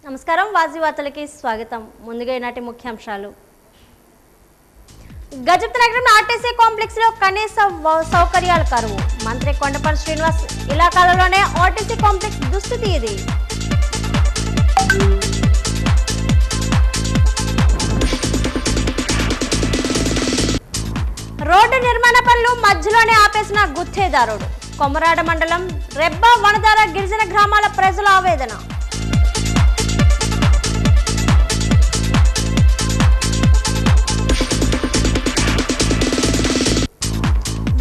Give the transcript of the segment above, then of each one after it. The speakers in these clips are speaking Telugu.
నమస్కారం వాజీ వార్తలకి స్వాగతం. ముందుగా ఈనాటి ముఖ్యాంశాలు. గజపతి నగరం ఆర్టీసీ కాంప్లెక్స్ లో కనీస సౌకర్యాల కరువు. మంత్రి కొండపల్లి శ్రీనివాస్ ఇలాకాలలోనే ఆర్టీసీ కాంప్లెక్స్ దుస్థితి ఇది. రోడ్డు నిర్మాణ పనులు మధ్యలోనే ఆపేసిన గుత్తేదారుడు. కొమరాడ మండలం రెబ్బ వనదార గిరిజన గ్రామాల ప్రజల ఆవేదన.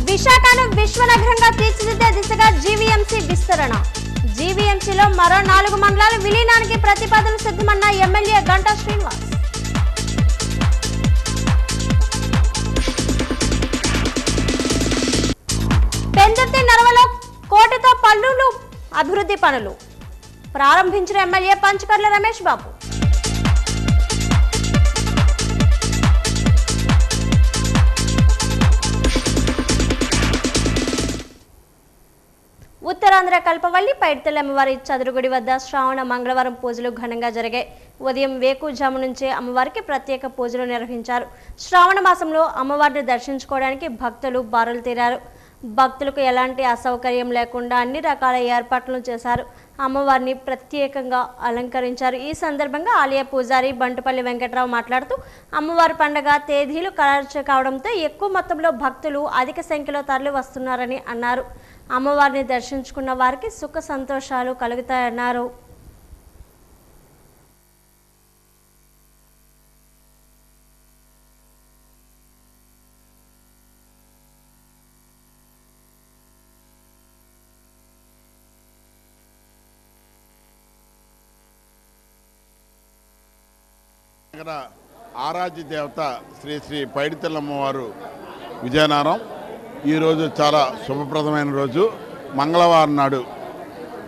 విశాఖను విశ్వనగరంగా తీర్చిదిద్దే దిశగా జీవీఎంసీ విస్తరణ. జీవీఎంసీలో మరో 4 మండలాల విలీనానికి ప్రతిపాదన సిద్ధమన్న ఎమ్మెల్యే గంటా శ్రీనివాస్. పెందుర్తి నరవలో కోటితో పల్లూరు అభివృద్ధి పనులు ప్రారంభించిన ఎమ్మెల్యే పంచకర్ల రమేష్ బాబు. ఉత్తరాంధ్ర కల్పవల్లి పైడితల్లి అమ్మవారి చదురుగుడి వద్ద శ్రావణ మంగళవారం పూజలు ఘనంగా జరిగాయి. ఉదయం వేకుజాము నుంచే అమ్మవారికి ప్రత్యేక పూజలు నిర్వహించారు. శ్రావణ మాసంలో అమ్మవారిని దర్శించుకోవడానికి భక్తులు బారులు తీరారు. భక్తులకు ఎలాంటి అసౌకర్యం లేకుండా అన్ని రకాల ఏర్పాట్లను చేశారు. అమ్మవారిని ప్రత్యేకంగా అలంకరించారు. ఈ సందర్భంగా ఆలయ పూజారి బంటుపల్లి వెంకట్రావు మాట్లాడుతూ అమ్మవారి పండుగ తేదీలు ఖరారు కావడంతో ఎక్కువ మొత్తంలో భక్తులు అధిక సంఖ్యలో తరలి వస్తున్నారని అన్నారు. అమ్మవారిని దర్శించుకున్న వారికి సుఖ సంతోషాలు కలుగుతాయన్నారు. ఆరాధ్య దేవత శ్రీ శ్రీ పైడితల్లి అమ్మవారు విజయనగరం. ఈరోజు చాలా శుభప్రదమైన రోజు. మంగళవారం నాడు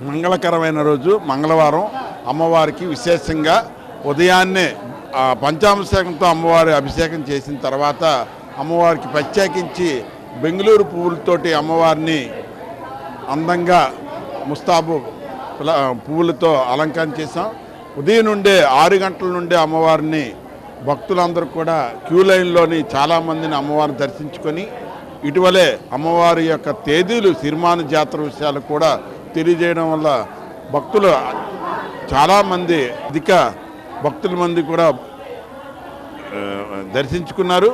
మంగళకరమైన రోజు. మంగళవారం అమ్మవారికి విశేషంగా ఉదయాన్నే పంచాభిషేకంతో అమ్మవారి అభిషేకం చేసిన తర్వాత అమ్మవారికి ప్రత్యేకించి బెంగళూరు పువ్వులతోటి అమ్మవారిని అందంగా ముస్తాబు పువ్వులతో అలంకరణ చేసాం. ఉదయం నుండే 6 గంటల నుండే అమ్మవారిని భక్తులందరూ కూడా క్యూ లైన్లోని చాలామందిని అమ్మవారిని దర్శించుకొని ఇటీవలే అమ్మవారి యొక్క తేదీలు సిరిమాన జాతర విషయాలు కూడా తెలియజేయడం వల్ల భక్తులు చాలామంది అధిక భక్తుల మంది కూడా దర్శించుకున్నారు.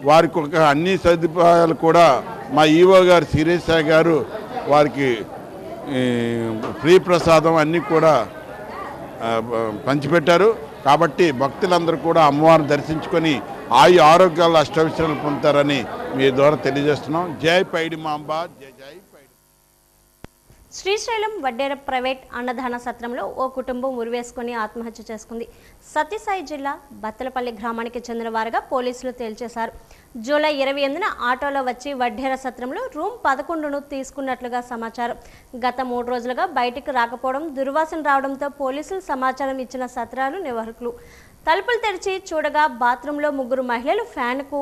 వారికి ఒక అన్ని సదుపాయాలు కూడా మా ఈవో గారు శిరీష గారు వారికి ఫ్రీ ప్రసాదం అన్నీ కూడా పంచిపెట్టారు. కాబట్టి భక్తులందరూ కూడా అమ్మవారిని దర్శించుకొని ఆరోగ్యాలు అష్టవిషయాలు పొందుతారని మీ ద్వారా తెలియజేస్తున్నాం. జై పైడి మాంబ, జై జై పైడి. శ్రీశైలం వడ్డేర ప్రైవేట్ అన్నదాన సత్రంలో ఓ కుటుంబం ఉరివేసుకుని ఆత్మహత్య చేసుకుంది. సత్యసాయి జిల్లా బత్తలపల్లి గ్రామానికి చెందిన వారుగా పోలీసులు తేల్చేశారు. జూలై 28న ఆటోలో వచ్చి వడ్డేర సత్రంలో రూమ్ 11ను తీసుకున్నట్లుగా సమాచారం. గత 3 రోజులుగా బయటికి రాకపోవడం, దుర్వాసన రావడంతో పోలీసులు సమాచారం ఇచ్చిన సత్రాలు నిర్వాహకులు తలుపులు తెరిచి చూడగా బాత్రూంలో 3 మహిళలు, ఫ్యాన్కు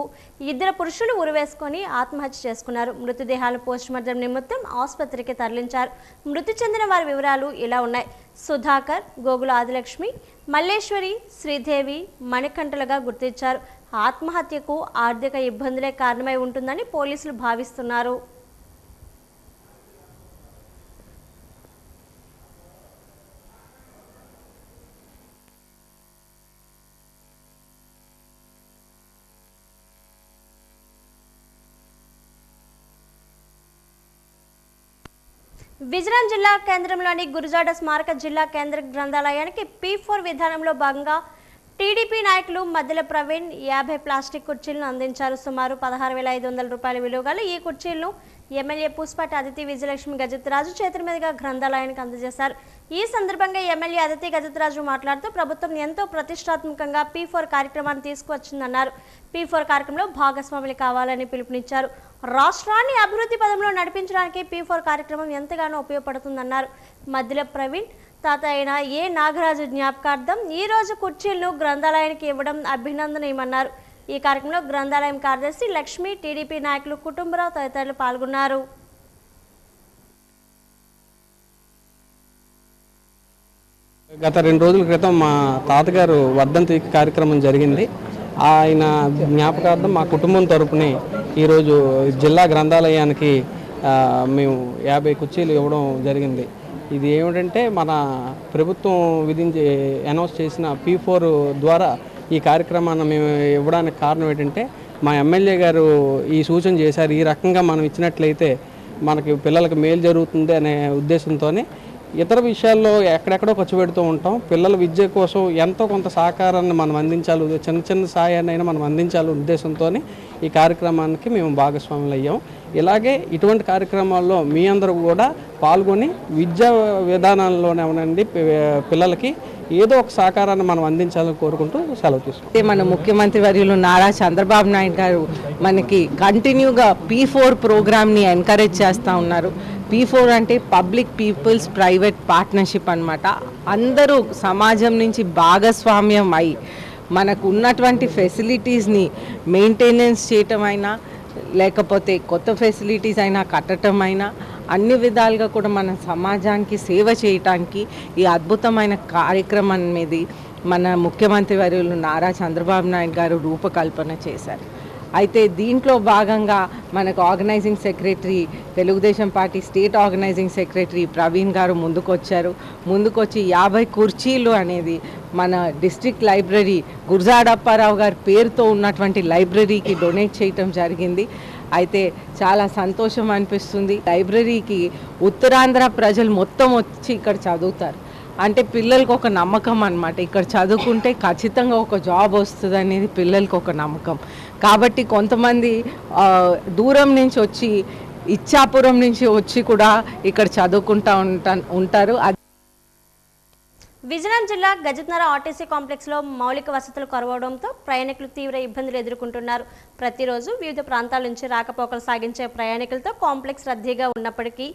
2 పురుషులు ఉరివేసుకొని ఆత్మహత్య చేసుకున్నారు. మృతదేహాలు పోస్టుమార్టం నిమిత్తం ఆసుపత్రికి తరలించారు. మృతి చెందిన వారి వివరాలు ఇలా ఉన్నాయి. సుధాకర్, గోగుల ఆదిలక్ష్మి, మల్లేశ్వరి, శ్రీదేవి మణికంఠలుగా గుర్తించారు. ఆత్మహత్యకు ఆర్థిక ఇబ్బందులే కారణమై ఉంటుందని పోలీసులు భావిస్తున్నారు. విజయనగరం జిల్లా కేంద్రంలోని గురుజాడ స్మారక జిల్లా కేంద్ర గ్రంథాలయానికి P4 విధానంలో భాగంగా టీడీపీ నాయకులు మధ్యల ప్రవీణ్ 50 ప్లాస్టిక్ కుర్చీలను అందించారు. సుమారు 16,500 రూపాయల విలువ గల ఈ కుర్చీలను ఎమ్మెల్యే పుష్పటి అదితి విజయలక్ష్మి గజపతిరాజు చేతుల మీదుగా గ్రంథాలయానికి అందజేశారు. ఈ సందర్భంగా ఎమ్మెల్యే అదితి గజతరాజు మాట్లాడుతూ ప్రభుత్వం ఎంతో ప్రతిష్టాత్మకంగా P4 కార్యక్రమాన్ని తీసుకువచ్చిందన్నారు. P4 కార్యక్రమంలో భాగస్వాములు కావాలని పిలుపునిచ్చారు. రాష్ట్రాన్ని అభివృద్ధి పదంలో నడిపించడానికి P4 కార్యక్రమం ఎంతగానో ఉపయోగపడుతుందన్నారు. మధ్యలో ప్రవీణ్ తాత అయిన ఏ నాగరాజు జ్ఞాపకార్థం ఈ రోజు కుర్చీలను గ్రంథాలయానికి ఇవ్వడం అభినందనీయమన్నారు. ఈ కార్యక్రమంలో గ్రంథాలయం కార్యదర్శి లక్ష్మి, టీడీపీ నాయకులు కుటుంబరావు తదితరులు పాల్గొన్నారు. గత 2 రోజుల క్రితం మా తాతగారు వర్ధంతి కార్యక్రమం జరిగింది. ఆయన జ్ఞాపకార్థం మా కుటుంబం తరపునే ఈరోజు జిల్లా గ్రంథాలయానికి మేము 50 కుర్చీలు ఇవ్వడం జరిగింది. ఇది ఏమిటంటే మన ప్రభుత్వం అనౌన్స్ చేసిన P4 ద్వారా ఈ కార్యక్రమాన్ని మేము ఇవ్వడానికి కారణం ఏంటంటే మా ఎమ్మెల్యే గారు ఈ సూచన చేశారు. ఈ రకంగా మనం ఇచ్చినట్లయితే మనకి పిల్లలకు మేలు జరుగుతుంది అనే ఉద్దేశంతోనే ఇతర విషయాల్లో ఎక్కడెక్కడో ఖర్చు పెడుతూ ఉంటాం. పిల్లల విద్య కోసం ఎంతో కొంత సహకారాన్ని మనం అందించాలి, చిన్న సాయాన్ని అయినా మనం అందించాలి ఉద్దేశంతో ఈ కార్యక్రమానికి మేము భాగస్వాములు అయ్యాం. ఇలాగే ఇటువంటి కార్యక్రమాల్లో మీ అందరూ కూడా పాల్గొని విద్యా విధానాల్లోనేనండి పిల్లలకి ఏదో ఒక సహకారాన్ని మనం అందించాలని కోరుకుంటూ సెలవు తీసుకుంటాం. మన ముఖ్యమంత్రి వర్యులు నారా చంద్రబాబు నాయుడు గారు మనకి కంటిన్యూగా P4 ప్రోగ్రామ్ని ఎంకరేజ్ చేస్తూ ఉన్నారు. P4 అంటే పబ్లిక్ పీపుల్స్ ప్రైవేట్ పార్ట్నర్షిప్ అన్నమాట. అందరూ సమాజం నుంచి భాగస్వామ్యం అయి మనకు ఉన్నటువంటి ఫెసిలిటీస్ని మెయింటెనెన్స్ చేయటం అయినా లేకపోతే కొత్త ఫెసిలిటీస్ అయినా కట్టడం అయినా అన్ని విధాలుగా కూడా మన సమాజానికి సేవ చేయటానికి ఈ అద్భుతమైన కార్యక్రమం మీద మన ముఖ్యమంత్రి వర్యులు నారా చంద్రబాబు నాయుడు గారు రూపకల్పన చేశారు. అయితే దీంట్లో భాగంగా మనకు organising secretary Telugu Desam party state organising secretary Praveen garu ముందుకొచ్చి 50 కుర్చీలు అనేది మన డిస్ట్రిక్ట్ లైబ్రరీ గురజాడప్పారావు గారి పేరుతో ఉన్నటువంటి లైబ్రరీకి డొనేట్ చేయటం జరిగింది. అయితే చాలా సంతోషం అనిపిస్తుంది. లైబ్రరీకి ఉత్తరాంధ్ర ప్రజలు మొత్తం వచ్చి ఇక్కడ చదువుతారు. అంటే పిల్లలకు ఒక నమ్మకం అన్నమాట. ఇక్కడ చదువుకుంటే ఖచ్చితంగా ఒక జాబ్ వస్తుంది అనేది పిల్లలకు ఒక నమ్మకం. కాబట్టి కొంతమంది దూరం నుంచి వచ్చి ఇచ్చాపురం నుంచి వచ్చి కూడా ఇక్కడ చదువుకుంటూ ఉంటారు. విజయనగరం జిల్లా గజత్నగర్ ఆర్టీసీ కాంప్లెక్స్లో మౌలిక వసతులు కొరవడంతో ప్రయాణికులు తీవ్ర ఇబ్బందులు ఎదుర్కొంటున్నారు. ప్రతిరోజు వివిధ ప్రాంతాల నుంచి రాకపోకలు సాగించే ప్రయాణికులతో కాంప్లెక్స్ రద్దీగా ఉన్నప్పటికీ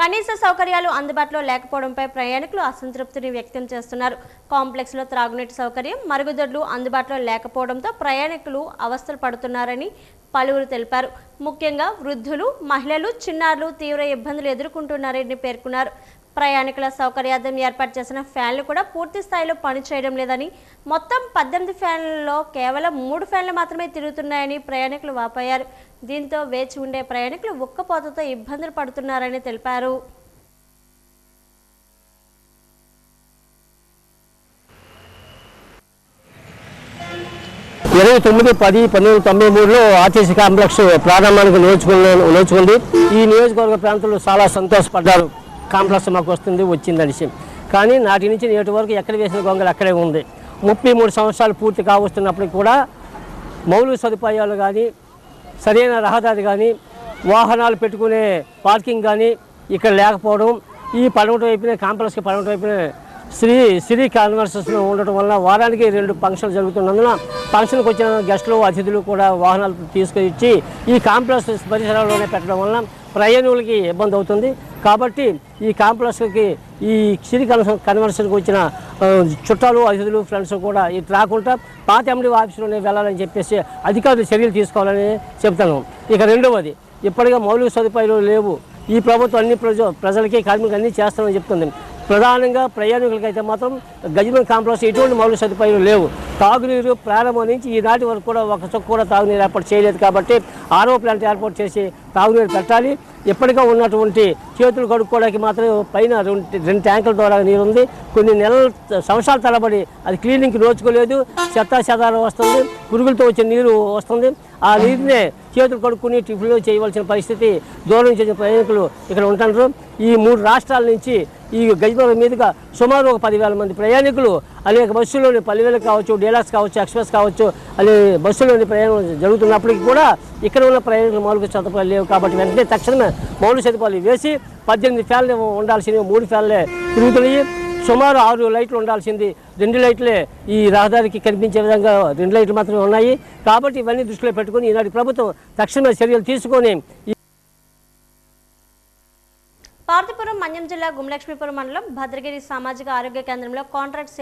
కనీస సౌకర్యాలు అందుబాటులో లేకపోవడంపై ప్రయాణికులు అసంతృప్తిని వ్యక్తం చేస్తున్నారు. కాంప్లెక్స్లో త్రాగునీటి సౌకర్యం, మరుగుదొడ్లు అందుబాటులో లేకపోవడంతో ప్రయాణికులు అవస్థలు పడుతున్నారని పలువురు తెలిపారు. ముఖ్యంగా వృద్ధులు, మహిళలు, చిన్నారులు తీవ్ర ఇబ్బందులు ఎదుర్కొంటున్నారని పేర్కొన్నారు. ప్రయాణికుల సౌకర్యార్థం ఏర్పాటు చేసిన ఫ్యాన్లు కూడా పూర్తి స్థాయిలో పనిచేయడం లేదని, మొత్తం 18 ఫ్యాన్లలో కేవలం 3 ఫ్యాన్లు మాత్రమే తిరుగుతున్నాయని ప్రయాణికులు వాపోయారు. దీంతో వేచి ఉండే ప్రయాణికులు ఉక్కపోతతో ఇబ్బందులు పడుతున్నారని తెలిపారు. ఇరవై 9/10/1993లో ఆర్టీసీ కాంప్లెక్స్ ప్రారంభానికి నోచుకుంది. ఈ నియోజకవర్గ ప్రాంతంలో చాలా సంతోషపడ్డారు. కాంప్లెక్స్ మాకు వచ్చిందనిసి. కానీ నాటి నుంచి నేటి వరకు ఎక్కడ వేసిన గొంగలు అక్కడే ఉంది. 33 సంవత్సరాలు పూర్తి కావస్తున్నప్పటికీ కూడా మౌలిక సదుపాయాలు కానీ, సరైన రహదారి కానీ, వాహనాలు పెట్టుకునే పార్కింగ్ కానీ ఇక్కడ లేకపోవడం, ఈ పడమటి వైపునే కాంప్లెక్స్కి పడమటి వైపునే శ్రీ కాన్వర్సెస్లో ఉండటం వలన వారానికి 2 ఫంక్షన్లు జరుగుతున్నందున ఫంక్షన్కి వచ్చిన గెస్టులు, అతిథులు కూడా వాహనాలు తీసుకొచ్చి ఈ కాంప్లెక్స్ పరిసరాల్లోనే పెట్టడం వలన ప్రయాణికులకి ఇబ్బంది అవుతుంది. కాబట్టి ఈ కాంప్లెక్స్కి ఈ శ్రీ కన్వర్షన్కి వచ్చిన చుట్టాలు, అతిథులు, ఫ్రెండ్స్ కూడా ఇటు రాకుండా పాత ఎండి ఆఫీసులోనే వెళ్ళాలని చెప్పేసి అధికారులు చర్యలు తీసుకోవాలని చెప్తాను. ఇక రెండవది, ఇప్పటికే మౌలిక సదుపాయాలు లేవు. ఈ ప్రభుత్వం అన్ని ప్రజలకి, కార్మికులు అన్నీ చేస్తామని చెప్తుంది. ప్రధానంగా ప్రయాణికులకైతే మాత్రం గజనగర్ కాంప్లెక్స్ ఎటువంటి మౌలిక సదుపాయాలు లేవు. తాగునీరు ప్రారంభం నుంచి ఈనాటి వరకు కూడా ఒక చుక్క కూడా తాగునీరు ఏర్పాటు చేయలేదు. కాబట్టి RO ప్లాంట్ ఏర్పాటు చేసి తాగునీరు పెట్టాలి. ఎప్పటిగా ఉన్నటువంటి చేతులు కడుక్కోవడానికి మాత్రం పైన 2 ట్యాంకుల ద్వారా నీరు ఉంది. కొన్ని సంవత్సరాల తరబడి అది క్లీనింగ్కి నోచుకోలేదు. చెత్తాచెదారం వస్తుంది, పురుగులతో వచ్చే నీరు వస్తుంది. ఆ నీరునే చేతులు కడుక్కుని టిఫిన్లో చేయవలసిన పరిస్థితి దూరం నుంచి వచ్చిన ప్రయాణికులు ఇక్కడ ఉంటున్నారు. ఈ 3 రాష్ట్రాల నుంచి ఈ గజనగర్ మీదుగా సుమారు ఒక 10,000 మంది ప్రయాణికులు అనేక బస్సుల్లోని పల్లెవేలకు కావచ్చు, డీలక్స్ కావచ్చు, ఎక్స్ప్రెస్ కావచ్చు, అనే బస్సుల్లోని ప్రయాణం జరుగుతున్నప్పటికీ కూడా ఇక్కడ ఉన్న ప్రయాణికులు మౌలిక సదుపాయాలు లేవు. కాబట్టి వెంటనే తక్షణమే మౌలిక సదుపాయాలు వేసి 18 ఫ్యాన్లు ఉండాల్సినవి 3 ఫ్యాన్లే తిరుగుతున్నాయి. సుమారు 6 లైట్లు ఉండాల్సింది 2 లైట్లే ఈ రహదారికి కనిపించే విధంగా 2 లైట్లు మాత్రమే ఉన్నాయి. కాబట్టి ఇవన్నీ దృష్టిలో పెట్టుకుని ఈనాటి ప్రభుత్వం తక్షణ చర్యలు తీసుకొని పార్వతీపురం మన్యం జిల్లా గుమలక్ష్మీపురం మండలం భద్రగిరి సామాజిక ఆరోగ్య కేంద్రంలో కాంట్రాక్ట్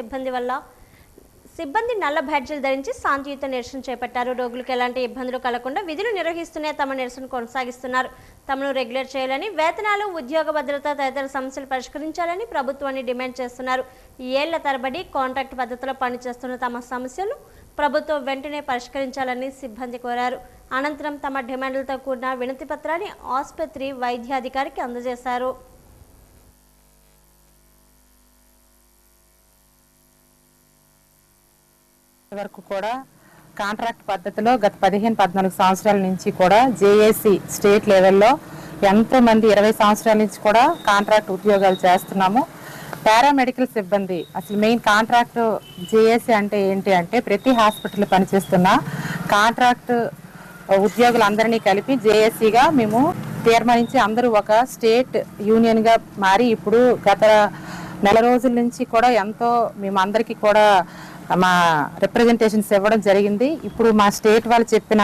సిబ్బంది నల్ల బ్యాడ్జీలు ధరించి శాంతియుత నిరసన చేపట్టారు. రోగులకు ఎలాంటి ఇబ్బందులు కలగకుండా విధులు నిర్వహిస్తూనే తమ నిరసన కొనసాగిస్తున్నారు. తమను రెగ్యులర్ చేయాలని, వేతనాలు, ఉద్యోగ భద్రత తదితర సమస్యలు పరిష్కరించాలని ప్రభుత్వాన్ని డిమాండ్ చేస్తున్నారు. ఏళ్ల తరబడి కాంట్రాక్ట్ పద్ధతిలో పనిచేస్తున్న తమ సమస్యలు ప్రభుత్వం వెంటనే పరిష్కరించాలని సిబ్బంది కోరారు. అనంతరం తమ డిమాండ్లతో కూడిన వినతి పత్రాన్ని ఆసుపత్రి వైద్యాధికారికి అందజేశారు. వరకు కూడా కాంట్రాక్ట్ పద్ధతిలో గత 15-14 సంవత్సరాల నుంచి కూడా జేఏసీ స్టేట్ లెవెల్లో ఎంతో మంది 20 సంవత్సరాల నుంచి కూడా కాంట్రాక్ట్ ఉద్యోగాలు చేస్తున్నాము. పారామెడికల్ సిబ్బంది అసలు మెయిన్ కాంట్రాక్ట్ జేఏసీ అంటే ఏంటి అంటే ప్రతి హాస్పిటల్లో పనిచేస్తున్న కాంట్రాక్ట్ ఉద్యోగులందరినీ కలిపి జేఏసీగా మేము తీర్మానించి అందరూ ఒక స్టేట్ యూనియన్గా మారి ఇప్పుడు గత నెల రోజుల నుంచి కూడా ఎంతో మేము అందరికీ కూడా మా రిప్రజెంటేషన్స్ ఇవ్వడం జరిగింది. ఇప్పుడు మా స్టేట్ వాళ్ళు చెప్పిన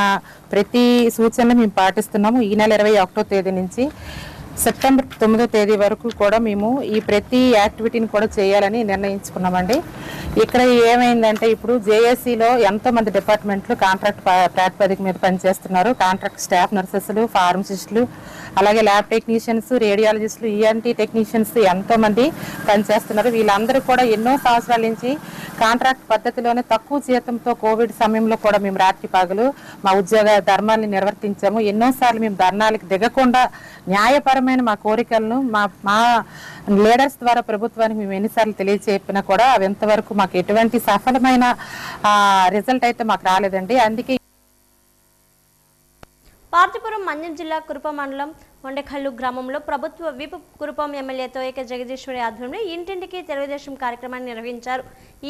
ప్రతి సూచనలు మేము పాటిస్తున్నాము. ఈ నెల 21వ తేదీ నుంచి సెప్టెంబర్ 9వ తేదీ వరకు కూడా మేము ఈ ప్రతి యాక్టివిటీని కూడా చేయాలని నిర్ణయించుకున్నామండి. ఇక్కడ ఏమైందంటే ఇప్పుడు జేఏసీలో ఎంతో మంది డిపార్ట్మెంట్లు కాంట్రాక్ట్ ప్రాతిపదిక మీద పనిచేస్తున్నారు. కాంట్రాక్ట్ స్టాఫ్ నర్సెస్లు, ఫార్మసిస్టులు, అలాగే ల్యాబ్ టెక్నీషియన్స్, రేడియాలజిస్టులు, ఈఎన్టీ టెక్నీషియన్స్ ఎంతో మంది పనిచేస్తున్నారు. వీళ్ళందరూ కూడా ఎన్నో సంవత్సరాల నుంచి కాంట్రాక్ట్ పద్ధతిలోనే తక్కువ జీతంతో కోవిడ్ సమయంలో కూడా మేము రాత్రి పగలు మా ఉద్యోగ ధర్మాన్ని నిర్వర్తించాము. ఎన్నోసార్లు మేము ధర్నాలకు దిగకుండా న్యాయపరమైన మా కోరికలను మా లీడర్స్ ద్వారా ప్రభుత్వానికి మేము ఎన్నిసార్లు తెలియజేపినా కూడా అవి ఎంతవరకు మాకు ఎటువంటి సఫలమైన రిజల్ట్ అయితే మాకు రాలేదండి. అందుకే పార్వతీపురం మన్యం జిల్లా కురుపం మండలం వండకల్లు గ్రామంలో ప్రభుత్వ విప్ కురుపం ఎమ్మెల్యే తోయక జగదీశ్వరి ఆధ్వర్యంలో ఇంటింటికి తెలుగుదేశం కార్యక్రమాన్ని నిర్వహించారు.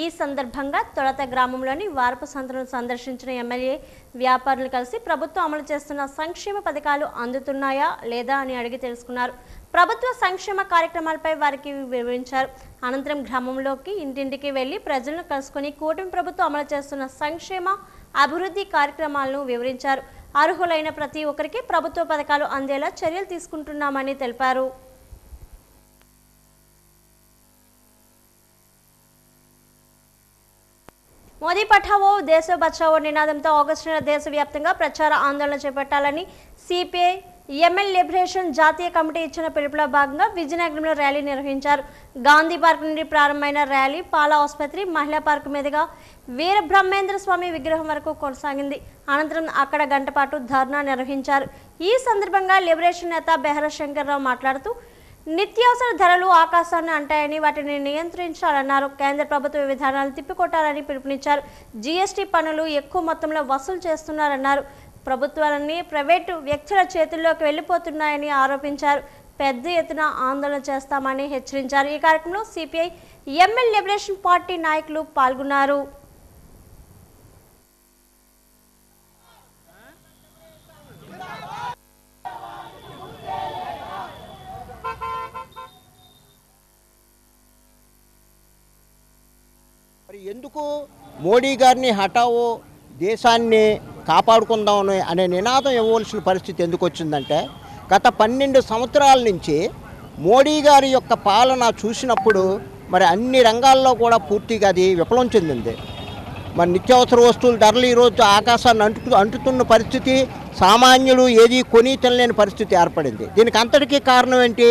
ఈ సందర్భంగా తొలత గ్రామంలోని వారపు సంతను సందర్శించిన ఎమ్మెల్యే వ్యాపారులు కలిసి ప్రభుత్వం అమలు చేస్తున్న సంక్షేమ పథకాలు అందుతున్నాయా లేదా అని అడిగి తెలుసుకున్నారు. ప్రభుత్వ సంక్షేమ కార్యక్రమాలపై వారికి వివరించారు. అనంతరం గ్రామంలోకి ఇంటింటికి వెళ్లి ప్రజలను కలుసుకుని కూటమి ప్రభుత్వం అమలు చేస్తున్న సంక్షేమ అభివృద్ధి కార్యక్రమాలను వివరించారు. అర్హులైన ప్రతి ఒక్కరికి ప్రభుత్వ పథకాలు అందేలా చర్యలు తీసుకుంటున్నామని తెలిపారు. మోదీ పఠావో దేశ బచావో నినాదంతో ఆగస్టు నెల దేశవ్యాప్తంగా ప్రచార ఆందోళన చేపట్టాలని సిపిఐ ఎంఎల్ లిబరేషన్ జాతీయ కమిటీ ఇచ్చిన పిలుపులో భాగంగా విజయనగరంలో ర్యాలీ నిర్వహించారు. గాంధీ పార్క్ నుండి ప్రారంభమైన ర్యాలీ పాల ఆసుపత్రి, మహిళా పార్క్ మీదుగా వీరబ్రహ్మేంద్ర స్వామి విగ్రహం వరకు కొనసాగింది. అనంతరం అక్కడ గంటపాటు ధర్నా నిర్వహించారు. ఈ సందర్భంగా లిబరేషన్ నేత బెహర శంకర్రావు మాట్లాడుతూ నిత్యావసర ధరలు ఆకాశాన్ని అంటాయని వాటిని నియంత్రించాలన్నారు. కేంద్ర ప్రభుత్వ విధానాలు తిప్పికొట్టాలని పిలుపునిచ్చారు. జీఎస్టీ పన్నులు ఎక్కువ మొత్తంలో వసూలు చేస్తున్నారన్నారు. ప్రభుత్వాలన్నీ ప్రైవేటు వ్యక్తుల చేతుల్లోకి వెళ్లిపోతున్నాయని ఆరోపించారు. పెద్ద ఎత్తున ఆందోళన చేస్తామని హెచ్చరించారు. ఈ కార్యక్రమంలో సిపిఐ ఎంఎల్ లిబరేషన్ పార్టీ నాయకులు పాల్గొన్నారు. ఎందుకు మోడీ గారిని హఠావో దేశాన్ని కాపాడుకుందాం అనే నినాదం ఇవ్వవలసిన పరిస్థితి ఎందుకు వచ్చిందంటే గత 12 సంవత్సరాల నుంచి మోడీ గారి యొక్క పాలన చూసినప్పుడు మరి అన్ని రంగాల్లో కూడా పూర్తిగా అది విఫలం చెందింది. మరి నిత్యావసర వస్తువుల ధరలు ఈరోజు ఆకాశాన్ని అంటుతున్న పరిస్థితి, సామాన్యులు ఏది కొని తినలేని పరిస్థితి ఏర్పడింది. దీనికి అంతటికీ కారణం ఏంటి?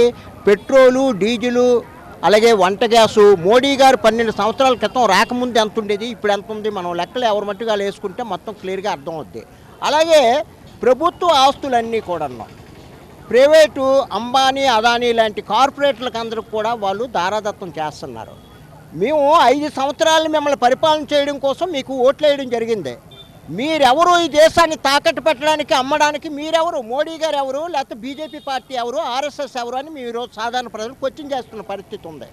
పెట్రోలు, డీజిలు, అలాగే వంట గ్యాసు. మోడీ గారు 12 సంవత్సరాల క్రితం రాకముందు ఎంత ఉండేది, ఇప్పుడు ఎంత ఉంది, మనం లెక్కలు ఎవరి మట్టుగా వేసుకుంటే మొత్తం క్లియర్గా అర్థమవుద్ది. అలాగే ప్రభుత్వ ఆస్తులన్నీ కూడా ప్రైవేటు అంబానీ, అదానీ లాంటి కార్పొరేట్లకు అందరికి కూడా వాళ్ళు దారాదత్తం చేస్తున్నారు. మేము 5 సంవత్సరాలు మిమ్మల్ని పరిపాలన చేయడం కోసం మీకు ఓట్లు వేయడం జరిగింది. మీరెవరు ఈ దేశాన్ని తాకట్టు పెట్టడానికి, అమ్మడానికి? మీరెవరు? మోడీ గారు ఎవరు? లేకపోతే బీజేపీ పార్టీ ఎవరు? ఆర్ఎస్ఎస్ ఎవరు అని మీరు సాధారణ ప్రజలు క్వశ్చన్ చేస్తున్న పరిస్థితి ఉంది.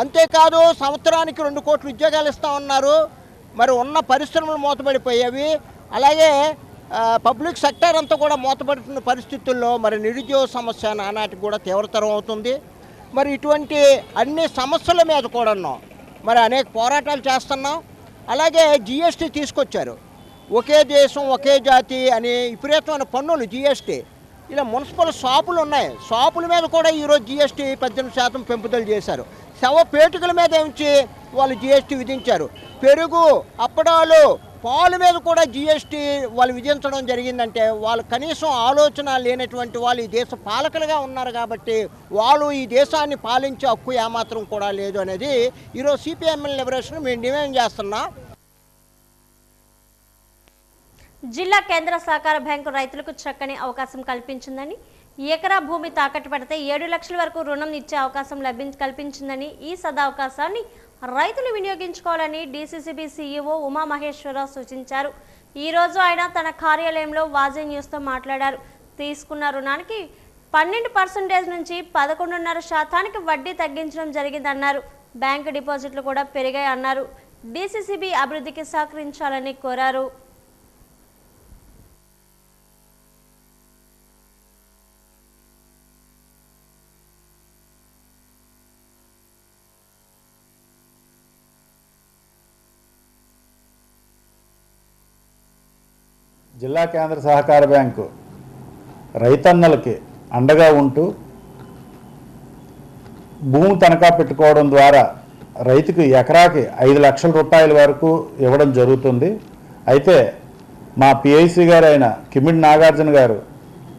అంతేకాదు సంవత్సరానికి 2 కోట్ల ఉద్యోగాలు ఇస్తా ఉన్నారు. మరి ఉన్న పరిశ్రమలు మూతపడిపోయేవి. అలాగే పబ్లిక్ సెక్టర్ అంతా కూడా మూతపడుతున్న పరిస్థితుల్లో మరి నిరుద్యోగ సమస్య నానాటికి కూడా తీవ్రతరం అవుతుంది. మరి ఇటువంటి అన్ని సమస్యల మీద కూడాను మరి అనేక పోరాటాలు చేస్తున్నాం. అలాగే జిఎస్టీ తీసుకొచ్చారు. ఒకే దేశం ఒకే జాతి అని విపరీతమైన పన్నులు జిఎస్టీ. ఇలా మున్సిపల్ షాపులు ఉన్నాయి, షాపుల మీద కూడా ఈరోజు జిఎస్టీ 18% పెంపుదల చేశారు. శవపేటికల మీద ఉంచి వాళ్ళు జిఎస్టీ విధించారు. పెరుగు, అప్పడాలు, పాలు మీద కూడా జిఎస్టీ వాళ్ళు విధించడం జరిగిందంటే వాళ్ళు కనీసం ఆలోచన లేనటువంటి వాళ్ళు ఈ దేశ పాలకులుగా ఉన్నారు కాబట్టి వాళ్ళు ఈ దేశాన్ని పాలించే హక్కు ఏమాత్రం కూడా లేదు అనేది ఈరోజు సిపిఎంఎల్ లిబరేషన్ మేము డిమాండ్ చేస్తున్నాం. జిల్లా కేంద్ర సహకార బ్యాంకు రైతులకు చక్కని అవకాశం కల్పించిందని, ఎకరా భూమి తాకట్టు పెడితే 7 లక్షల వరకు రుణం ఇచ్చే అవకాశం కల్పించిందని, ఈ సదవకాశాన్ని రైతులు వినియోగించుకోవాలని డీసీసీబీ సీఈఓ ఉమామహేశ్వరరావు సూచించారు. ఈ రోజు ఆయన తన కార్యాలయంలో వాజీ న్యూస్తో మాట్లాడారు. తీసుకున్న రుణానికి 12% నుంచి 11.5% వడ్డీ తగ్గించడం జరిగిందన్నారు. బ్యాంకు డిపాజిట్లు కూడా పెరిగాయన్నారు. డీసీసీబీ అభివృద్ధికి సహకరించాలని కోరారు. జిల్లా కేంద్ర సహకార బ్యాంకు రైతన్నలకి అండగా ఉంటూ భూమి తనఖా పెట్టుకోవడం ద్వారా రైతుకు ఎకరాకి 5 లక్షల రూపాయల వరకు ఇవ్వడం జరుగుతుంది. అయితే మా పిఐసి గారు అయిన కిమిడి నాగార్జున గారు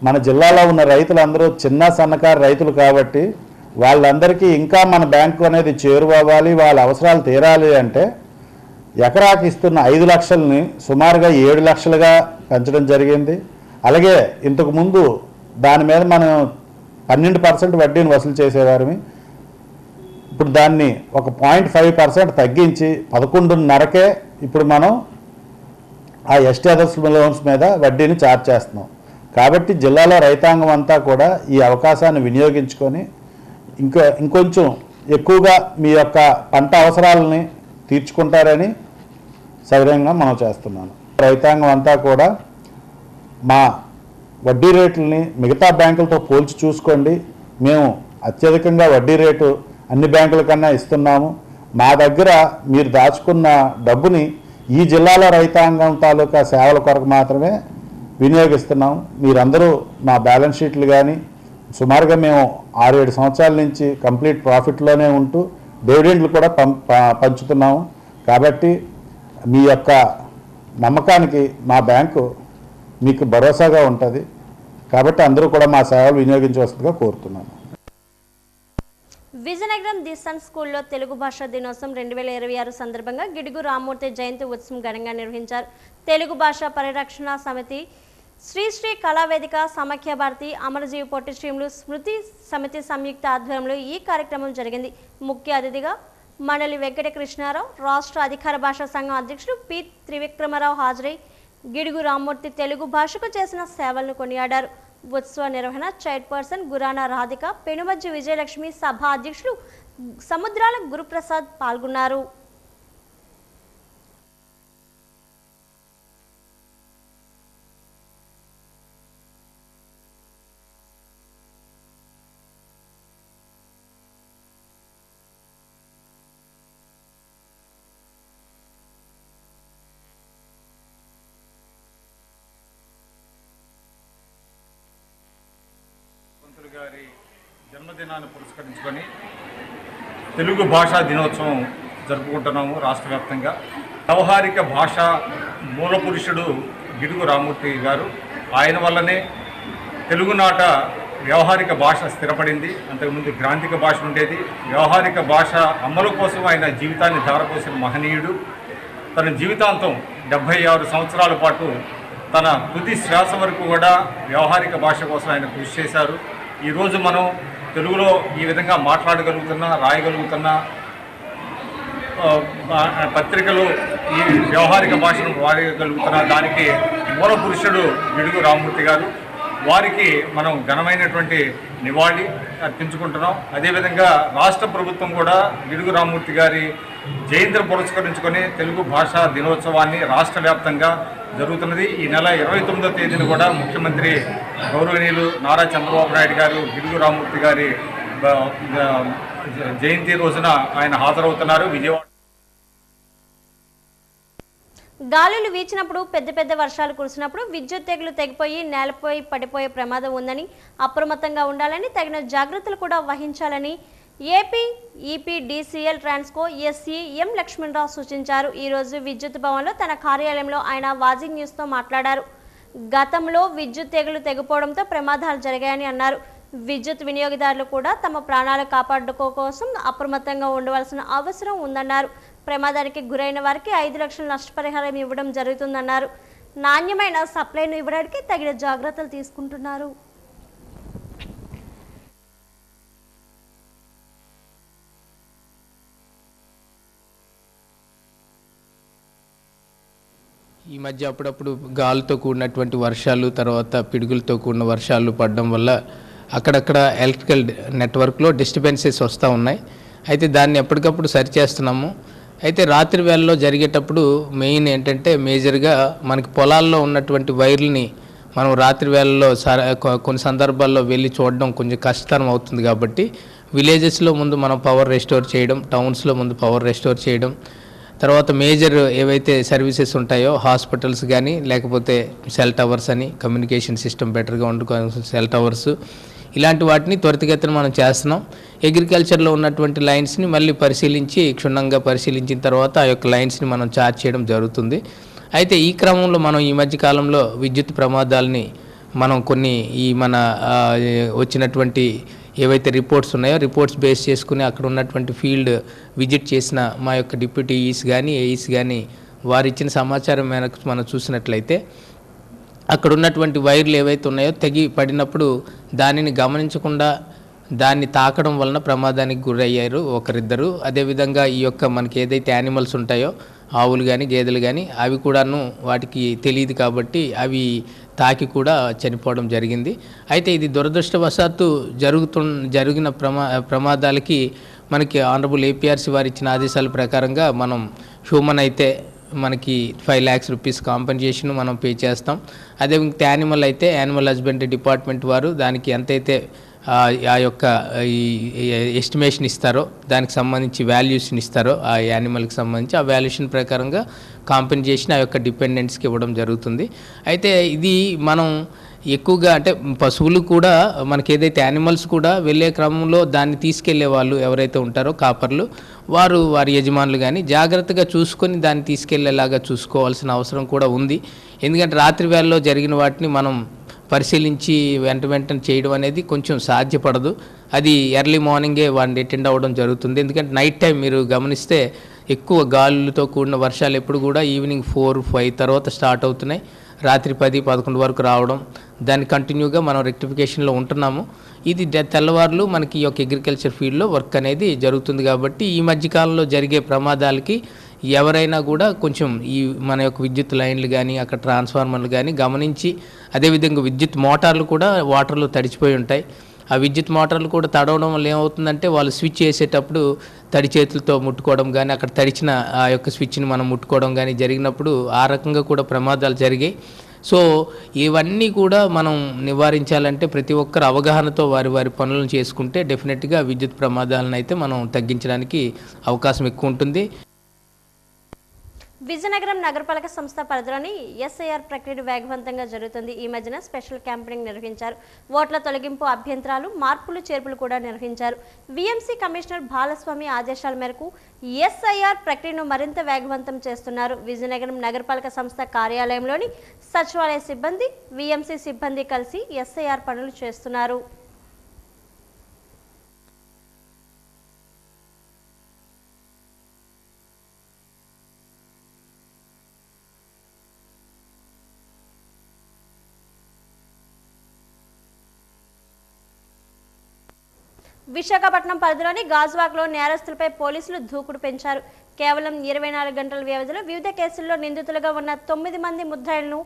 మన జిల్లాలో ఉన్న రైతులందరూ చిన్న సన్నకారు రైతులు కాబట్టి వాళ్ళందరికీ ఇంకా మన బ్యాంకు అనేది చేరువవ్వాలి, వాళ్ళ అవసరాలు తీరాలి అంటే ఎకరాకి ఇస్తున్న 5 లక్షలని సుమారుగా 7 లక్షలుగా పెంచడం జరిగింది. అలాగే ఇంతకుముందు దాని మీద మనం 12% వడ్డీని వసూలు చేసేవారమి. ఇప్పుడు దాన్ని ఒక 0.5% తగ్గించి 11.5కే ఇప్పుడు మనం ఆ ఎస్టీ అదర్స్ లోన్స్ మీద వడ్డీని ఛార్జ్ చేస్తున్నాం. కాబట్టి జిల్లాలో రైతాంగం అంతా కూడా ఈ అవకాశాన్ని వినియోగించుకొని ఇంకొంచెం ఎక్కువగా మీ యొక్క పంట అవసరాలని తీర్చుకుంటారని సవినయంగా మనం చేస్తున్నాను. రైతాంగం అంతా కూడా మా వడ్డీ రేట్లని మిగతా బ్యాంకులతో పోల్చి చూసుకోండి. మేము అత్యధికంగా వడ్డీ రేటు అన్ని బ్యాంకుల కన్నా ఇస్తున్నాము. మా దగ్గర మీరు దాచుకున్న డబ్బుని ఈ జిల్లాలో రైతాంగం తాలూకా సేవల కొరకు మాత్రమే వినియోగిస్తున్నాము. మీరందరూ మా బ్యాలెన్స్ షీట్లు కానీ సుమారుగా మేము 6-7 సంవత్సరాల నుంచి కంప్లీట్ ప్రాఫిట్లోనే ఉంటూ డివిడెండ్లు కూడా పంచుతున్నాము. కాబట్టి మీ యొక్క నమ్మకానికి మా బ్యాంకు మీకు భరోసాగా ఉంటుంది. కాబట్టి అందరూ కూడా మా సేవలు వినియోగించవలసిందిగా కోరుతున్నాను. విజయనగరం దిసన్ స్కూల్లో తెలుగు భాషా దినోత్సవం 2026 సందర్భంగా గిడుగు రామ్మూర్తి జయంతి ఉత్సవం ఘనంగా నిర్వహించారు. తెలుగు భాషా పరిరక్షణ సమితి, శ్రీ కళావేదిక, సమాఖ్య భారతి, అమరజీవి పొట్టి శ్రీములు స్మృతి సమితి సంయుక్త ఆధ్వర్యంలో ఈ కార్యక్రమం జరిగింది. ముఖ్య అతిథిగా మండలి వెంకట కృష్ణారావు, రాష్ట్ర అధికార భాషా సంఘం అధ్యక్షుడు పి త్రివిక్రమరావు హాజరై గిడుగు రామ్మూర్తి తెలుగు భాషకు చేసిన సేవలను కొనియాడారు. ఉత్సవ నిర్వహణ చైర్పర్సన్ గురానా రాధిక, పెనుమజ్జి విజయలక్ష్మి, సభా అధ్యక్షులు సముద్రాల గురుప్రసాద్ పాల్గొన్నారు. గారి జన్మదినాన్ని పురస్కరించుకొని తెలుగు భాషా దినోత్సవం జరుపుకుంటున్నాము రాష్ట్ర వ్యాప్తంగా. వ్యవహారిక భాష మూల పురుషుడు గిడుగు రామ్మూర్తి గారు. ఆయన వల్లనే తెలుగునాట వ్యవహారిక భాష స్థిరపడింది. అంతకుముందు గ్రాంధిక భాష ఉండేది. వ్యవహారిక భాష అమలు కోసం ఆయన జీవితాన్ని ధారపోసిన మహనీయుడు. తన జీవితాంతం 76 సంవత్సరాల పాటు తన తుది శ్వాస వరకు కూడా వ్యవహారిక భాష కోసం ఆయన కృషి చేశారు. ఈరోజు మనం తెలుగులో ఈ విధంగా మాట్లాడగలుగుతున్నా, రాయగలుగుతున్నా, పత్రికలు ఈ వ్యవహారిక భాషను వాడగలుగుతున్నా, దానికి మూల పురుషుడు గిడుగు రామ్మూర్తి గారు. వారికి మనం ఘనమైనటువంటి నివాళి అర్పించుకుంటున్నాం. అదేవిధంగా రాష్ట్ర ప్రభుత్వం కూడా గిడుగు రామ్మూర్తి గారి జయంతిని పురస్కరించుకొని తెలుగు భాషా దినోత్సవాన్ని రాష్ట్ర వ్యాప్తంగా జరుగుతున్నది. ఈ నెల 29వ తేదీన కూడా ముఖ్యమంత్రి గౌరవనీయులు నారా చంద్రబాబు నాయుడు గారు గిడుగు రామ్మూర్తి గారి జయంతి రోజున ఆయన హాజరవుతున్నారు. విజయవాడ గాలులు వీచినప్పుడు పెద్ద పెద్ద వర్షాలు కురిసినప్పుడు విద్యుత్ తీగలు తెగిపోయి నేలపై పడిపోయే ప్రమాదం ఉందని అప్రమత్తంగా ఉండాలని తగిన జాగ్రత్తలు కూడా వహించాలని ఏపీ ఈపీడీసీఎల్ ట్రాన్స్కో ఎస్సీ ఎం లక్ష్మణరావు సూచించారు. ఈరోజు విద్యుత్ భవన్లో తన కార్యాలయంలో ఆయన వాజింగ్ న్యూస్తో మాట్లాడారు. గతంలో విద్యుత్ తీగలు తెగిపోవడంతో ప్రమాదాలు జరిగాయని అన్నారు. విద్యుత్ వినియోగదారులు కూడా తమ ప్రాణాలు కాపాడుకో కోసం అప్రమత్తంగా ఉండవలసిన అవసరం ఉందన్నారు. ప్రమాదానికి గురైన వారికి 5 లక్షల నష్టపరిహారం ఇవ్వడం జరుగుతుందన్నారు. నాణ్యమైన సప్లైను ఇవ్వడానికి తగిన జాగ్రత్తలు తీసుకుంటున్నారు. ఈ మధ్య అప్పుడప్పుడు గాలితో కూడినటువంటి వర్షాలు, తర్వాత పిడుగులతో కూడిన వర్షాలు పడడం వల్ల అక్కడక్కడ ఎలక్ట్రికల్ నెట్వర్క్లో డిస్టర్బెన్సెస్ వస్తూ ఉన్నాయి. అయితే దాన్ని ఎప్పటికప్పుడు సరిచేస్తున్నాము. అయితే రాత్రి వేళల్లో జరిగేటప్పుడు మెయిన్ ఏంటంటే మేజర్గా మనకి పొలాల్లో ఉన్నటువంటి వైర్లని మనం రాత్రి వేళల్లో కొన్ని సందర్భాల్లో వెళ్ళి చూడడం కొంచెం కష్టతరం అవుతుంది. కాబట్టి విలేజెస్లో ముందు మనం పవర్ రెస్టోర్ చేయడం, టౌన్స్లో ముందు పవర్ రెస్టోర్ చేయడం, తర్వాత మేజర్ ఏవైతే సర్వీసెస్ ఉంటాయో హాస్పిటల్స్ కానీ లేకపోతే సెల్ టవర్స్ అని కమ్యూనికేషన్ సిస్టమ్ బెటర్గా ఉండుకోవాల్సిన సెల్ టవర్స్, ఇలాంటి వాటిని త్వరితగతిన మనం చేస్తున్నాం. అగ్రికల్చర్లో ఉన్నటువంటి లైన్స్ని మళ్ళీ క్షుణ్ణంగా పరిశీలించిన తర్వాత ఆ యొక్క లైన్స్ని మనం చార్జ్ చేయడం జరుగుతుంది. అయితే ఈ క్రమంలో మనం ఈ మధ్య కాలంలో విద్యుత్ ప్రమాదాలని మనం కొన్ని మన వచ్చినటువంటి ఏవైతే రిపోర్ట్స్ ఉన్నాయో రిపోర్ట్స్ బేస్ చేసుకుని అక్కడ ఉన్నటువంటి ఫీల్డ్ విజిట్ చేసిన మా యొక్క డిప్యూటీ ఈస్ కానీ ఏఈస్ కానీ వారు ఇచ్చిన సమాచారం మేరకు మనం చూసినట్లయితే అక్కడ ఉన్నటువంటి వైర్లు ఏవైతే ఉన్నాయో తెగి పడినప్పుడు దానిని గమనించకుండా దాన్ని తాకడం వలన ప్రమాదానికి గురయ్యారు ఒకరిద్దరు. అదేవిధంగా ఈ యొక్క మనకి ఏదైతే యానిమల్స్ ఉంటాయో ఆవులు కానీ గేదెలు కానీ అవి కూడాను వాటికి తెలియదు కాబట్టి అవి తాకి కూడా చనిపోవడం జరిగింది. అయితే ఇది దురదృష్టవశాత్తు జరిగిన ప్రమాదాలకి మనకి ఆనరబుల్ ఏపీఆర్సీ వారు ఇచ్చిన ఆదేశాల ప్రకారంగా మనం హ్యూమన్ అయితే మనకి 5 lakhs రూపీస్ కాంపెన్సేషన్ మనం పే చేస్తాం. అదే యానిమల్ అయితే యానిమల్ హస్బెండరీ డిపార్ట్మెంట్ వారు దానికి ఎంతైతే ఆ యొక్క ఎస్టిమేషన్ ఇస్తారో దానికి సంబంధించి వాల్యూస్ని ఇస్తారో ఆ యానిమల్కి సంబంధించి ఆ వాల్యూషన్ ప్రకారంగా కాంపెన్సేషన్ ఆ యొక్క డిపెండెంట్స్కి ఇవ్వడం జరుగుతుంది. అయితే ఇది మనం ఎక్కువగా అంటే పశువులు కూడా మనకి ఏదైతే యానిమల్స్ కూడా వెళ్ళే క్రమంలో దాన్ని తీసుకెళ్లే వాళ్ళు ఎవరైతే ఉంటారో కాపర్లు వారి యజమానులు కానీ జాగ్రత్తగా చూసుకొని దాన్ని తీసుకెళ్లేలాగా చూసుకోవాల్సిన అవసరం కూడా ఉంది. ఎందుకంటే రాత్రి వేళల్లో జరిగిన వాటిని మనం పరిశీలించి వెంటనే చేయడం అనేది కొంచెం సాధ్యపడదు. అది ఎర్లీ మార్నింగే వాడిని అటెండ్ అవ్వడం జరుగుతుంది. ఎందుకంటే నైట్ టైం మీరు గమనిస్తే ఎక్కువ గాలులతో కూడిన వర్షాలు ఎప్పుడు కూడా ఈవినింగ్ 4-5 తర్వాత స్టార్ట్ అవుతున్నాయి. రాత్రి 10-11 వరకు రావడం, దాన్ని కంటిన్యూగా మనం రెక్టిఫికేషన్లో ఉంటున్నాము. ఇది తెల్లవారులు మనకి ఈ యొక్క అగ్రికల్చర్ ఫీల్డ్లో వర్క్ అనేది జరుగుతుంది. కాబట్టి ఈ మధ్యకాలంలో జరిగే ప్రమాదాలకి ఎవరైనా కూడా కొంచెం ఈ మన యొక్క విద్యుత్ లైన్లు కానీ అక్కడ ట్రాన్స్ఫార్మర్లు కానీ గమనించి, అదేవిధంగా విద్యుత్ మోటార్లు కూడా వాటర్లో తడిచిపోయి ఉంటాయి. ఆ విద్యుత్ మోటార్లు కూడా తడవడం వల్ల ఏమవుతుందంటే వాళ్ళు స్విచ్ చేసేటప్పుడు తడి చేతులతో ముట్టుకోవడం కానీ అక్కడ తడిచిన ఆ యొక్క స్విచ్ని మనం ముట్టుకోవడం కానీ జరిగినప్పుడు ఆ రకంగా కూడా ప్రమాదాలు జరిగాయి. సో ఇవన్నీ కూడా మనం నివారించాలంటే ప్రతి ఒక్కరు అవగాహనతో వారి పనులను చేసుకుంటే డెఫినెట్గా విద్యుత్ ప్రమాదాలను అయితే మనం తగ్గించడానికి అవకాశం ఎక్కువ ఉంటుంది. విజయనగరం నగరపాలక సంస్థ పరిధిలోని ఎస్ఐఆర్ ప్రక్రియ వేగవంతంగా జరుగుతుంది. ఈ మధ్యన స్పెషల్ క్యాంపెయినింగ్ నిర్వహించారు. ఓట్ల తొలగింపు అభ్యంతరాలు, మార్పులు చేర్పులు కూడా నిర్వహించారు. విఎంసీ కమిషనర్ బాలస్వామి ఆదేశాల మేరకు ఎస్ఐఆర్ ప్రక్రియను మరింత వేగవంతం చేస్తున్నారు. విజయనగరం నగరపాలక సంస్థ కార్యాలయంలోని సచివాలయ సిబ్బంది, విఎంసీ సిబ్బంది కలిసి ఎస్ఐఆర్ పనులు చేస్తున్నారు. విశాఖపట్నం పరిధిలోని గాజువాకలో నేరస్తులపై పోలీసులు దూకుడు పెంచారు. కేవలం 24 గంటల వ్యవధిలో వివిధ కేసుల్లో నిందితులుగా ఉన్న 9 మంది ముద్దాయిలను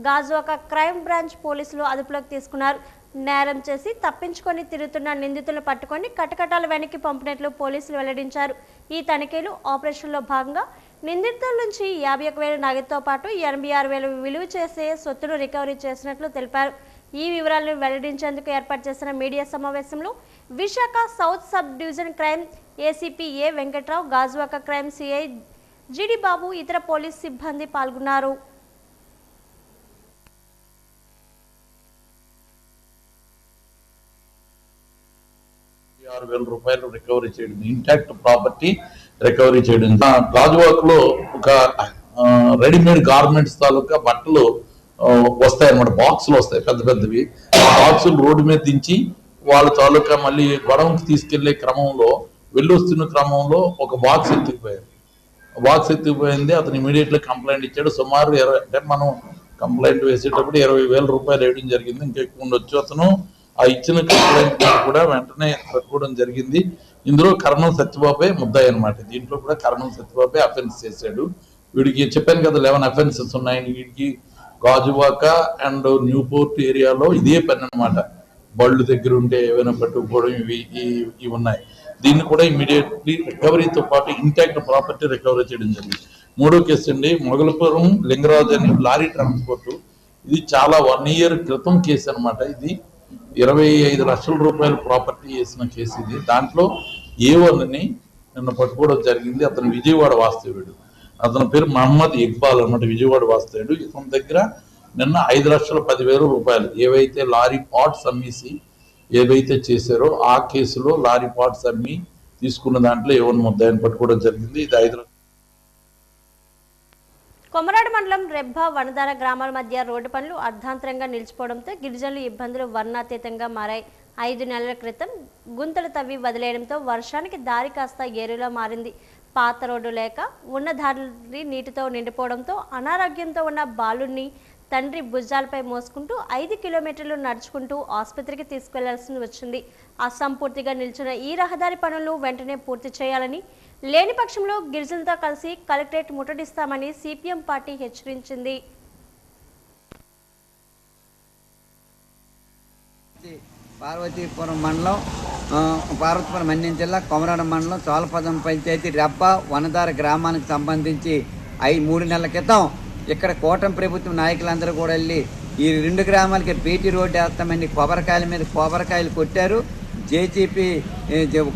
గాజువాక క్రైమ్ బ్రాంచ్ పోలీసులు అదుపులోకి తీసుకున్నారు. నేరం చేసి తప్పించుకొని తిరుగుతున్న నిందితులను పట్టుకొని కటకటాల వెనక్కి పంపినట్లు పోలీసులు వెల్లడించారు. ఈ తనిఖీలు ఆపరేషన్లో భాగంగా నిందితుల నుంచి 51,000 నగదుతో పాటు 86,000 విలువ చేసే సొత్తును రికవరీ చేసినట్లు తెలిపారు. ఈ వివరాలను వెల్లడించేందుకు ఏర్పాటు చేసిన మీడియా సమావేశంలో Visakha south sub division crime ACP A Venkatrao, Gajuwaka crime CI GD Babu, ఇతర పోలీస్ సిబ్బంది పాల్గొన్నారు. ₹6,000 రికవరీ చేయడం, ఇంటాక్ట్ ప్రాపర్టీ రికవరీ చేయడం. గాజువాక్ లో ఒక రెడీమేడ్ గార్మెంట్స్ తాలూకా బట్టలు వస్తాయి అన్నమాట, బాక్సులు వస్తాయి పెద్ద పెద్దవి. ఆ బాక్సులు రోడ్డు మీద దించి వాళ్ళ తాలూకా మళ్ళీ గొడవకి తీసుకెళ్లే క్రమంలో వెళ్ళొస్తున్న క్రమంలో ఒక బాక్స్ ఎత్తుకుపోయింది. అతను ఇమీడియట్ గా కంప్లైంట్ ఇచ్చాడు. సుమారు అంటే మనం కంప్లైంట్ వేసేటప్పుడు ₹20,000 వేయడం జరిగింది, ఇంకా ఎక్కువ ఉండొచ్చు. అతను ఆ ఇచ్చిన కంప్లైంట్ కూడా వెంటనే పెట్టుకోవడం జరిగింది. ఇందులో కర్నూలు సత్యబాబే ముద్దాయి అనమాట. దీంట్లో కూడా కర్నూలు సత్యబాబే అఫెన్స్ చేశాడు. వీడికి చెప్పాను కదా 11 అఫెన్సెస్ ఉన్నాయి. వీడికి గాజువాక అండ్ న్యూపోర్ట్ ఏరియాలో ఇదే పని అనమాట. బళ్ళు దగ్గర ఉంటే ఏమైనా పట్టుకుపోవడం ఇవి ఉన్నాయి. దీన్ని కూడా ఇమీడియట్లీ రికవరీతో పాటు ఇంటాక్ట్ ప్రాపర్టీ రికవరీ చేయడం జరిగింది. 3వ కేసు అండి, మొగలపురం లింగరాజు అని లారీ ట్రాన్స్పోర్ట్. ఇది చాలా 1 year క్రితం కేసు అనమాట. ఇది ₹25 లక్షల ప్రాపర్టీ వేసిన కేసు ఇది. దాంట్లో A1ని నిన్న పట్టుకోవడం జరిగింది. అతను విజయవాడ వాస్తవ్యుడు. అతని పేరు మహమ్మద్ ఇక్బాల్ అన్నమాట, విజయవాడ వాస్తవ్యుడు. ఇతని దగ్గర నిన్న ₹5,10,000 ఏవైతే లారీ పార్ట్స్ అమ్మేసి ఏవైతే చేశారో ఆ కేసులో లారీ పార్ట్స్ అమ్మి తీసుకున్న దాంట్లో A1 ముద్దాయిని పట్టుకోవడం జరిగింది. ఇది 5 కొమరాడు మండలం రెబ్బ వనదార గ్రామాల మధ్య రోడ్డు పనులు అర్ధాంతరంగా నిలిచిపోవడంతో గిరిజనులు ఇబ్బందులు వర్ణాతీతంగా మారాయి. 5 నెలల క్రితం గుంతలు తవ్వి వదిలేయడంతో వర్షానికి దారి కాస్త ఏరులా మారింది. పాత రోడ్డు లేక ఉన్న దారి నీటితో నిండిపోవడంతో అనారోగ్యంతో ఉన్న బాలుడిని తండ్రి భుజాలపై మోసుకుంటూ 5 కిలోమీటర్లు నడుచుకుంటూ ఆసుపత్రికి తీసుకెళ్లాల్సి వచ్చింది. అసంపూర్తిగా నిలిచిన ఈ రహదారి పనులను వెంటనే పూర్తి చేయాలని, లేని పక్షంలో గిరిజనులతో కలిసి కలెక్టరేట్ ముట్టడిస్తామని సిపిఎం పార్టీ హెచ్చరించింది. పార్వతీపురం మండలం, పార్వతీపురం మన్యం జిల్లా, కొమరాడ మండలం, చోళపదం పంచాయతీ రెబ్బ వనదార గ్రామానికి సంబంధించి 3 నెలల క్రితం ఇక్కడ కూటమి ప్రభుత్వం నాయకులందరూ కూడా వెళ్ళి ఈ 2 గ్రామాలకి బీటీ రోడ్డు వేస్తామని కొబ్బరికాయల మీద కొబ్బరికాయలు కొట్టారు. జేసీపీ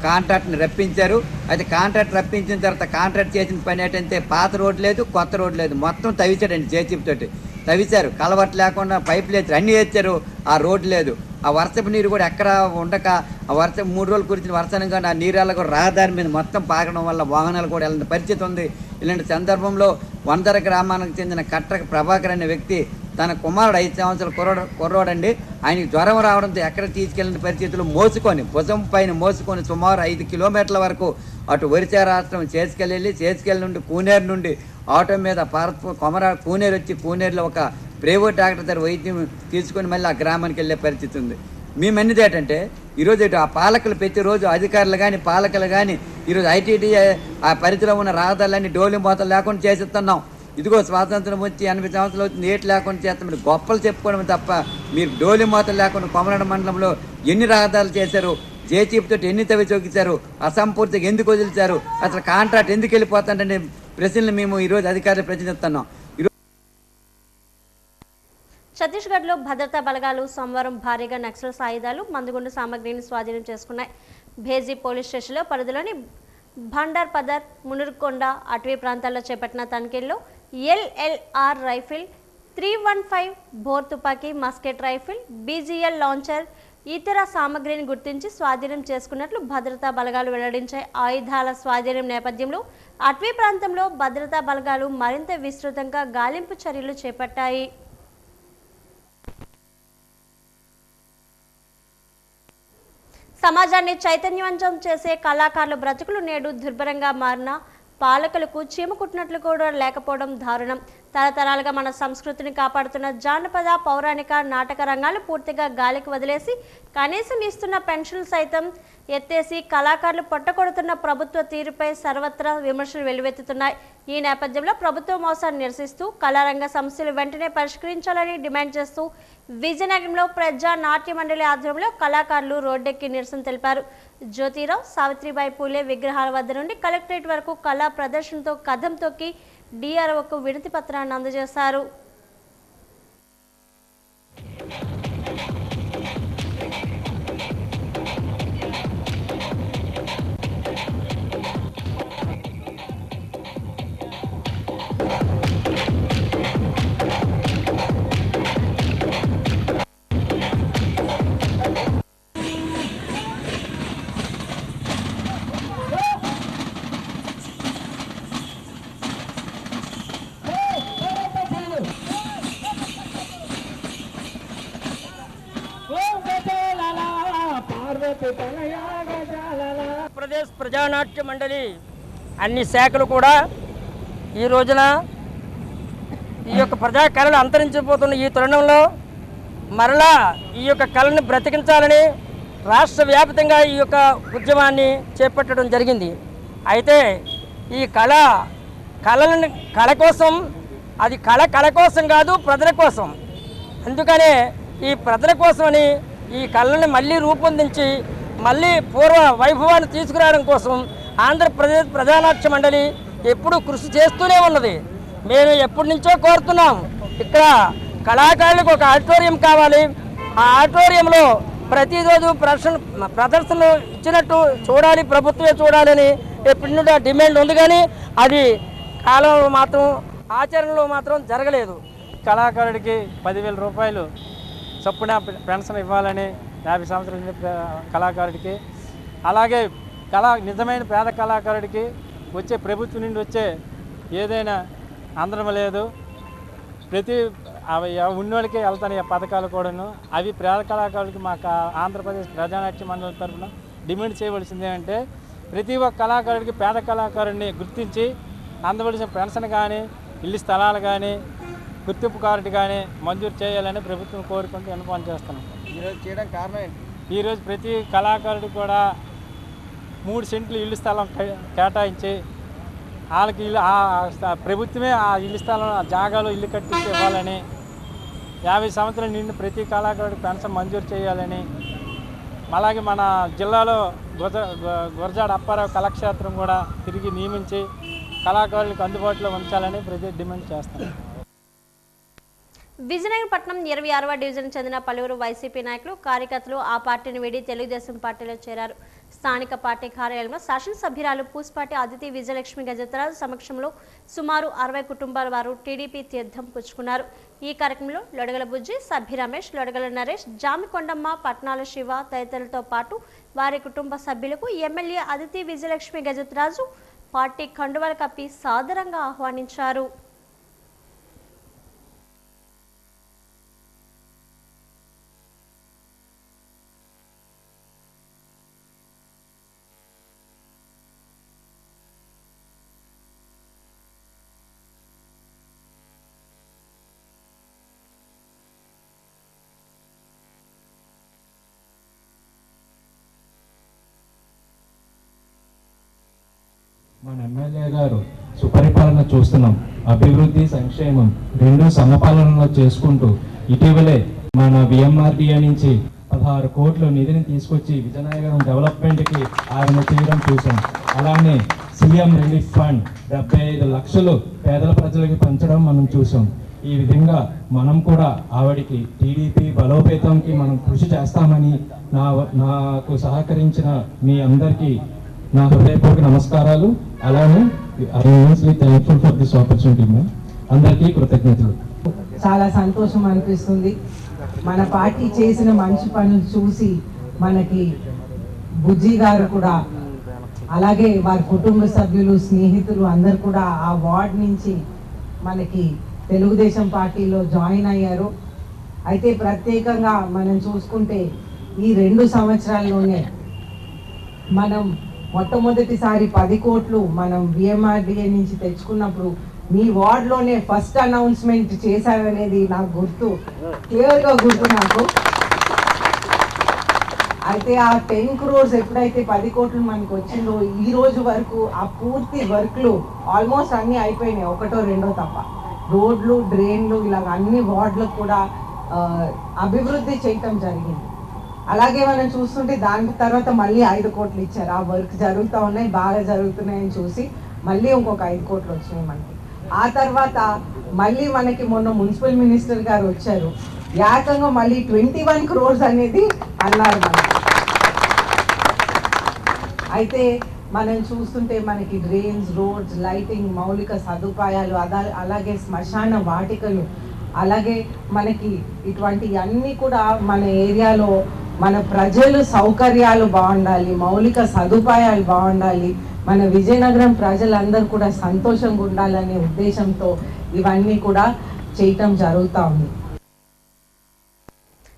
కాంట్రాక్ట్ని రప్పించారు. అయితే కాంట్రాక్ట్ రప్పించిన తర్వాత కాంట్రాక్ట్ చేసిన పని ఏంటంటే పాత రోడ్డు లేదు, కొత్త రోడ్డు లేదు, మొత్తం తవ్వించాడండి. జేసీపీ తోటి తవ్వించారు. కలవట్ లేకుండా పైపులు వేసారు, అన్నీ వేసారు. ఆ రోడ్డు లేదు. ఆ వర్షపు నీరు కూడా ఎక్కడ ఉండక ఆ వర్షం 3 రోజులు కురిచిన వర్షానికి ఆ నీళ్ళ కూడా రహదారి మీద మొత్తం పాకడం వల్ల వాహనాలు కూడా వెళ్ళిన పరిస్థితి ఉంది. ఇలాంటి సందర్భంలో వనదర గ్రామానికి చెందిన కట్ట ప్రభాకర్ అనే వ్యక్తి తన కుమారుడు 5 సంవత్సరాల కుర్రోడండి, ఆయనకి జ్వరం రావడంతో ఎక్కడ తీసుకెళ్లిన పరిస్థితుల్లో మోసుకొని భుజం పైన మోసుకొని సుమారు 5 కిలోమీటర్ల వరకు అటు ఒరిస్సా రాష్ట్రం చేసుకెళ్ళి నుండి కూనేరు నుండి ఆటో మీద కూనేరు వచ్చి కూనేరులో ఒక ప్రైవేట్ డాక్టర్ దగ్గర వైద్యం తీసుకొని మళ్ళీ ఆ గ్రామానికి వెళ్ళే పరిస్థితి ఉంది. మేమన్నది ఏంటంటే ఈరోజు ఆ పాలకులు ప్రతిరోజు అధికారులు కానీ పాలకులు కానీ ఈరోజు ఐటీడీ ఆ పరిధిలో ఉన్న రహదారులన్నీ డోలి మోతలు లేకుండా చేసిస్తున్నాం. ఇదిగో స్వాతంత్రం వచ్చి 80 సంవత్సరాలు అవుతుంది, ఏటి లేకుండా చేస్తాం. మీరు గొప్పలు చెప్పుకోవడం తప్ప మీరు డోలి మోతలు లేకుండా కొమరాడ మండలంలో ఎన్ని రహదారులు చేశారు, జేసీబీతో ఎన్ని తవ్వి చొక్కించారు, అసంపూర్తిగా ఎందుకు వదిలిచారు, అసలు కాంట్రాక్ట్ ఎందుకు వెళ్ళిపోతుందంటే ప్రశ్నలు మేము ఈరోజు అధికారులు ప్రశ్నిస్తున్నాం. ఛత్తీస్గఢ్లో భద్రతా బలగాలు సోమవారం భారీగా నక్సల్ ఆయుధాలు, మందుగుండు సామగ్రిని స్వాధీనం చేసుకున్నాయి. భేజీ పోలీస్ స్టేషన్లో పరిధిలోని భండార్ పదర్, మునుర్కొండ అటవీ ప్రాంతాల్లో చేపట్టిన తనిఖీల్లో LLR రైఫిల్, 315 బోర్ తుపాకీ, మస్కెట్ రైఫిల్, BGL లాంచర్, ఇతర సామగ్రిని గుర్తించి స్వాధీనం చేసుకున్నట్లు భద్రతా బలగాలు వెల్లడించాయి. ఆయుధాల స్వాధీనం నేపథ్యంలో అటవీ ప్రాంతంలో భద్రతా బలగాలు మరింత విస్తృతంగా గాలింపు చర్యలు చేపట్టాయి. సమాజాన్ని చైతన్యవంతం చేసే కళాకారుల బ్రతుకులు నేడు దుర్భరంగా మారిన పాలకులకు చీమ కుట్టినట్లు కూడా లేకపోవడం దారుణం. తరతరాలుగా మన సంస్కృతిని కాపాడుతున్న జానపద, పౌరాణిక, నాటక రంగాలు పూర్తిగా గాలికి వదిలేసి కనీసం ఇస్తున్న పెన్షన్లు సైతం ఎత్తేసి కళాకారులు పొట్టకొడుతున్న ప్రభుత్వ తీరుపై సర్వత్రా విమర్శలు వెల్లువెత్తుతున్నాయి. ఈ నేపథ్యంలో ప్రభుత్వ మోసాన్ని నిరసిస్తూ కళారంగ సమస్యలు వెంటనే పరిష్కరించాలని డిమాండ్ చేస్తూ విజయనగరంలో ప్రజా నాట్య మండలి ఆధ్వర్యంలో కళాకారులు రోడ్డెక్కి నిరసన తెలిపారు. జ్యోతిరావు, సావిత్రిబాయి పూలే విగ్రహాల వద్ద నుండి కలెక్టరేట్ వరకు కళా ప్రదర్శనతో కథం తొక్కి డిఆర్ఓకు వినతి పత్రాన్ని అందజేశారు. ఆంధ్రప్రదేశ్ ప్రజానాట్య మండలి అన్ని శాఖలు కూడా ఈ రోజున ఈ యొక్క ప్రజా కళలు అంతరించిపోతున్న ఈ తరుణంలో మరలా ఈ యొక్క కళను బ్రతికించాలని రాష్ట్ర వ్యాప్తంగా ఈ యొక్క ఉద్యమాన్ని చేపట్టడం జరిగింది. అయితే ఈ కళ కోసం అది కళ కోసం కాదు, ప్రజల కోసం. అందుకనే ఈ ప్రజల కోసమని ఈ కళని మళ్ళీ రూపొందించి మళ్ళీ పూర్వ వైభవాన్ని తీసుకురావడం కోసం ఆంధ్రప్రదేశ్ ప్రజానాట్య మండలి ఎప్పుడూ కృషి చేస్తూనే ఉన్నది. మేము ఎప్పటి నుంచో కోరుతున్నాం, ఇక్కడ కళాకారులకు ఒక ఆడిటోరియం కావాలి. ఆ ఆడిటోరియంలో ప్రతిరోజు ప్రదర్శనలు ఇచ్చినట్టు చూడాలి, ప్రభుత్వమే చూడాలని ఎప్పటి నుండి ఆ డిమాండ్ ఉంది. కానీ అది కాలంలో మాత్రం ఆచరణలో మాత్రం జరగలేదు. కళాకారుడికి 10,000 రూపాయలు చొప్పున పెన్షన్ ఇవ్వాలని 50 సంవత్సరాల కళాకారుడికి, అలాగే నిజమైన పేద కళాకారుడికి వచ్చే ప్రభుత్వం నుండి వచ్చే ఏదైనా అందడం లేదు. ప్రతి ఉన్నోళ్ళకి వెళ్తాను ఈ పథకాలు కూడాను. అవి పేద కళాకారుడికి మాకు ఆంధ్రప్రదేశ్ ప్రజానాట్య మండలి తరఫున డిమాండ్ చేయవలసింది అంటే ప్రతి ఒక్క కళాకారుడికి పేద కళాకారుడిని గుర్తించి అందవలసిన పెన్షన్ కానీ, ఇల్లు స్థలాలు కానీ, గుర్తింపు కార్డు కానీ మంజూరు చేయాలని ప్రభుత్వం కోరుకుంటూ విన్నపం చేస్తున్నాం. ఈరోజు చేయడం కారణం ఏంటి? ఈరోజు ప్రతి కళాకారుడికి కూడా 3 సెంట్లు ఇల్లు స్థలం కేటాయించి వాళ్ళకి ప్రభుత్వమే ఆ ఇల్లు స్థలం జాగాలో ఇల్లు కట్టించి ఇవ్వాలని, 50 సంవత్సరాల నిండి ప్రతి కళాకారుడికి పెన్షన్ మంజూరు చేయాలని, అలాగే మన జిల్లాలో గురజాడ అప్పారావు కళాక్షేత్రం కూడా తిరిగి నియమించి కళాకారులకు అందుబాటులో ఉంచాలని ప్రతి డిమాండ్ చేస్తాం. విజయనగరపట్నం 26వ డివిజన్ చెందిన పలువురు వైసీపీ నాయకులు, కార్యకర్తలు ఆ పార్టీని వీడి తెలుగుదేశం పార్టీలో చేరారు. స్థానిక పార్టీ కార్యాలయంలో శాసనసభ్యురాలు పూసపాటి అదితి విజయలక్ష్మి గజేంద్రరాజు సమక్షంలో సుమారు 60 కుటుంబాల వారు టీడీపీ తీర్థం పుచ్చుకున్నారు. ఈ కార్యక్రమంలో లొడగల బుజ్జి, సభ్య రమేష్, లొడగల నరేష్, జామికొండమ్మ, పట్నాల శివ తదితరులతో పాటు వారి కుటుంబ సభ్యులకు ఎమ్మెల్యే అదితి విజయలక్ష్మి గజేంద్రరాజు పార్టీ కండువాలు కప్పి సాదరంగా ఆహ్వానించారు. మన ఎమ్మెల్యే గారు సుపరిపాలన చూస్తున్నాం. అభివృద్ధి, సంక్షేమం రెండు సమపాలనలో చేసుకుంటూ ఇటీవలే మన విఎంఆర్డీఏ నుంచి 16 కోట్ల నిధిని తీసుకొచ్చి విజయనగరం డెవలప్మెంట్కి ఆయన చేయడం చూసాం. అలానే సీఎం రిలీఫ్ ఫండ్ 75 లక్షలు పేదల ప్రజలకి పంచడం మనం చూసాం. ఈ విధంగా మనం కూడా ఆవిడికి టీడీపీ బలోపేతంకి మనం కృషి చేస్తామని నాకు సహకరించిన మీ అందరికీ నా హృదయపూర్వక నమస్కారాలు. అలానే I immensely thankful for this opportunity. అందరికీ కృతజ్ఞతలు. చాలా సంతోషం అనిపిస్తుంది. మన పార్టీ చేసిన మంచి పనులు చూసి మనకి బుజ్జి గారు కూడా, అలాగే వారి కుటుంబ సభ్యులు, స్నేహితులు అందరు కూడా ఆ వార్డ్ నుంచి మనకి తెలుగుదేశం పార్టీలో జాయిన్ అయ్యారు. అయితే ప్రత్యేకంగా మనం చూసుకుంటే ఈ 2 సంవత్సరాల్లోనే మనం మొట్టమొదటిసారి 10 కోట్లు మనం విఎంఆర్డీఏ నుంచి తెచ్చుకున్నప్పుడు మీ వార్డులోనే ఫస్ట్ అనౌన్స్మెంట్ చేశారనేది నాకు గుర్తు, క్లియర్గా గుర్తు నాకు. అయితే ఆ 10 crores ఎప్పుడైతే 10 కోట్లు మనకు వచ్చిందో ఈ రోజు వరకు ఆ పూర్తి వర్క్లు ఆల్మోస్ట్ అన్నీ అయిపోయినాయి, 1, 2 తప్ప. రోడ్లు, డ్రైన్లు ఇలాగ అన్ని వార్డులకు కూడా అభివృద్ధి చేయటం జరిగింది. అలాగే మనం చూస్తుంటే దాని తర్వాత మళ్ళీ 5 కోట్లు ఇచ్చారు. ఆ వర్క్ జరుగుతూ ఉన్నాయి, బాగా జరుగుతున్నాయని చూసి మళ్ళీ ఇంకొక 5 కోట్లు వచ్చినాయి మనకి. ఆ తర్వాత మళ్ళీ మనకి మొన్న మున్సిపల్ మినిస్టర్ గారు వచ్చారు, ఏకంగా మళ్ళీ 21 crores అనేది అన్నారు మనకి. అయితే మనం చూస్తుంటే మనకి డ్రైన్స్, రోడ్స్, లైటింగ్, మౌలిక సదుపాయాలు, అలాగే శ్మశాన వాటికలు, అలాగే మనకి ఇటువంటి అన్నీ కూడా మన ఏరియాలో మన ప్రజలు సౌకర్యాలు బాగుండాలి, మౌలిక సదుపాయాలు బాగుండాలి, మన విజయనగరం ప్రజలందరూ కూడా సంతోషంగా ఉండాలనే ఉద్దేశంతో ఇవన్నీ కూడా చేయటం జరుగుతూ ఉంది.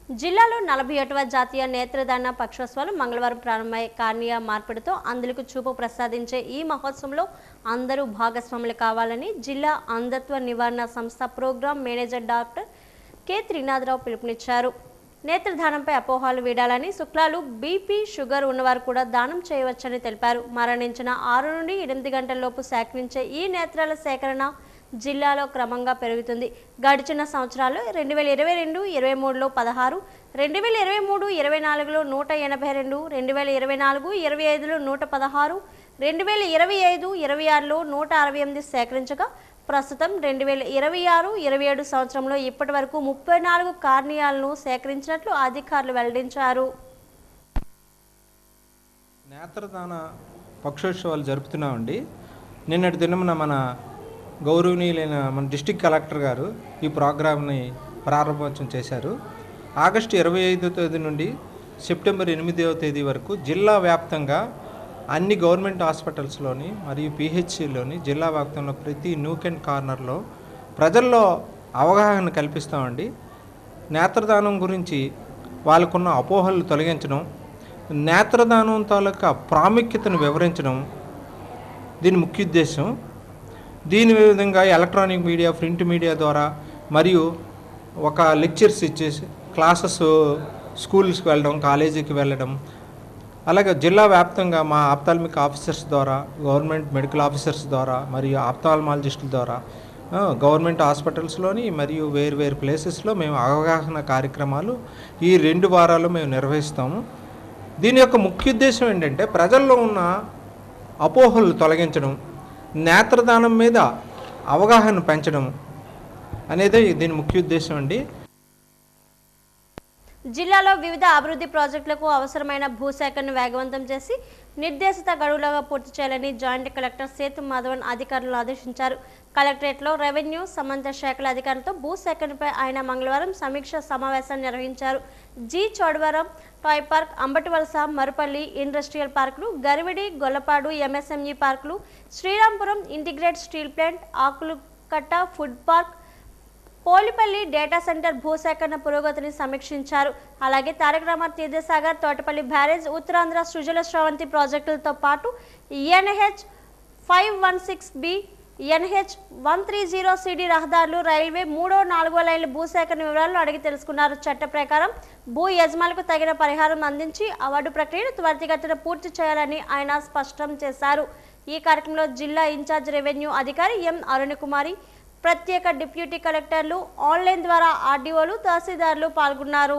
జిల్లాలో 41వ జాతీయ నేత్రదాన పక్షోత్సవాలు మంగళవారం ప్రారంభమై కార్నియా మార్పిడితో అందులకు చూపు ప్రసాదించే ఈ మహోత్సవంలో అందరూ భాగస్వాములు కావాలని జిల్లా అంధత్వ నివారణ సంస్థ program manager doctor K Trinatharao పిలుపునిచ్చారు. నేత్రదానంపై అపోహలు వీడాలని, శుక్లాలు, బీపీ, షుగర్ ఉన్నవారు కూడా దానం చేయవచ్చని తెలిపారు. మరణించిన 6 నుండి 8 గంటలలోపు సేకరించే ఈ నేత్రాల సేకరణ జిల్లాలో క్రమంగా పెరుగుతుంది. గడిచిన సంవత్సరాల్లో 2022-23లో 16, 2023-24లో 182, 2024-25లో 116, 2025-26లో 168 సేకరించగా ప్రస్తుతం 2026-27 సంవత్సరంలో ఇప్పటి వరకు 34 కార్నియాలను సేకరించినట్లు అధికారులు వెల్లడించారు. నేత్రదాన పక్షోత్సవాలు జరుపుతున్నామండి. నిన్నటి దినమున మన గౌరవనీయులైన మన డిస్టిక్ కలెక్టర్ గారు ఈ ప్రోగ్రామ్ని ప్రారంభోత్సవం చేశారు. ఆగస్టు 25వ తేదీ నుండి సెప్టెంబర్ 8వ తేదీ వరకు జిల్లా వ్యాప్తంగా అన్ని గవర్నమెంట్ హాస్పిటల్స్లోని మరియు పిహెచ్సిలోని జిల్లా వ్యాప్తంలో ప్రతి నూక్ అండ్ కార్నర్లో ప్రజల్లో అవగాహన కల్పిస్తామండి. నేత్రదానం గురించి వాళ్ళకున్న అపోహలు తొలగించడం, నేత్రదానం తాలూకా ప్రాముఖ్యతను వివరించడం దీని ముఖ్య ఉద్దేశం. దీని విధంగా ఎలక్ట్రానిక్ మీడియా, ప్రింట్ మీడియా ద్వారా మరియు ఒక లెక్చర్స్ ఇచ్చేసి క్లాసెస్ స్కూల్స్కి వెళ్ళడం, కాలేజీకి వెళ్ళడం, అలాగే జిల్లా వ్యాప్తంగా మా ఆప్థాల్మిక్ ఆఫీసర్స్ ద్వారా, గవర్నమెంట్ మెడికల్ ఆఫీసర్స్ ద్వారా మరియు ఆప్థాల్మాలజిస్టుల ద్వారా గవర్నమెంట్ హాస్పిటల్స్లోని మరియు వేరు ప్లేసెస్లో మేము అవగాహన కార్యక్రమాలు ఈ 2 వారాలు మేము నిర్వహిస్తాము. దీని యొక్క ముఖ్య ఉద్దేశం ఏంటంటే ప్రజల్లో ఉన్న అపోహలు తొలగించడం, నేత్రదానం మీద అవగాహన పెంచడం అనేది దీని ముఖ్య ఉద్దేశం అండి. జిల్లాలో వివిధ అభివృద్ధి ప్రాజెక్టులకు అవసరమైన భూసేకరణను వేగవంతం చేసి నిర్దేశిత గడువులుగా పూర్తి చేయాలని జాయింట్ కలెక్టర్ సేతు మాధవన్ అధికారులను ఆదేశించారు. కలెక్టరేట్లో రెవెన్యూ, సంబంధిత శాఖల అధికారులతో భూసేకరణపై ఆయన మంగళవారం సమీక్ష సమావేశాన్ని నిర్వహించారు. G Chodavaram, toy park, Ambativalasa, Marupalli industrial పార్కులు, గరివిడి, గొల్లపాడు ఎంఎస్ఎంఈ పార్కులు, Sriramapuram integrate steel plant, Akulakatta food park, Polipalli data centre భూసేకరణ పురోగతిని సమీక్షించారు. అలాగే తారక రామారావు తీర్థసాగర్, తోటపల్లి బ్యారేజ్, ఉత్తరాంధ్ర సృజల స్రవంతి ప్రాజెక్టులతో పాటు NH 516B, NH 130CD రహదారులు, రైల్వే 3, 4 లైన్ల భూసేకరణ వివరాలను అడిగి తెలుసుకున్నారు. చట్ట ప్రకారం భూ యజమానులకు తగిన పరిహారం అందించి అవార్డు ప్రక్రియను త్వరితగతిన పూర్తి చేయాలని ఆయన స్పష్టం చేశారు. ఈ కార్యక్రమంలో జిల్లా ఇన్ఛార్జ్ రెవెన్యూ అధికారి ఎం అరుణకుమారి, ప్రత్యేక డిప్యూటీ కలెక్టర్లు, ఆన్లైన్ ద్వారా ఆర్డీఓలు, తహసీల్దార్లు పాల్గొన్నారు.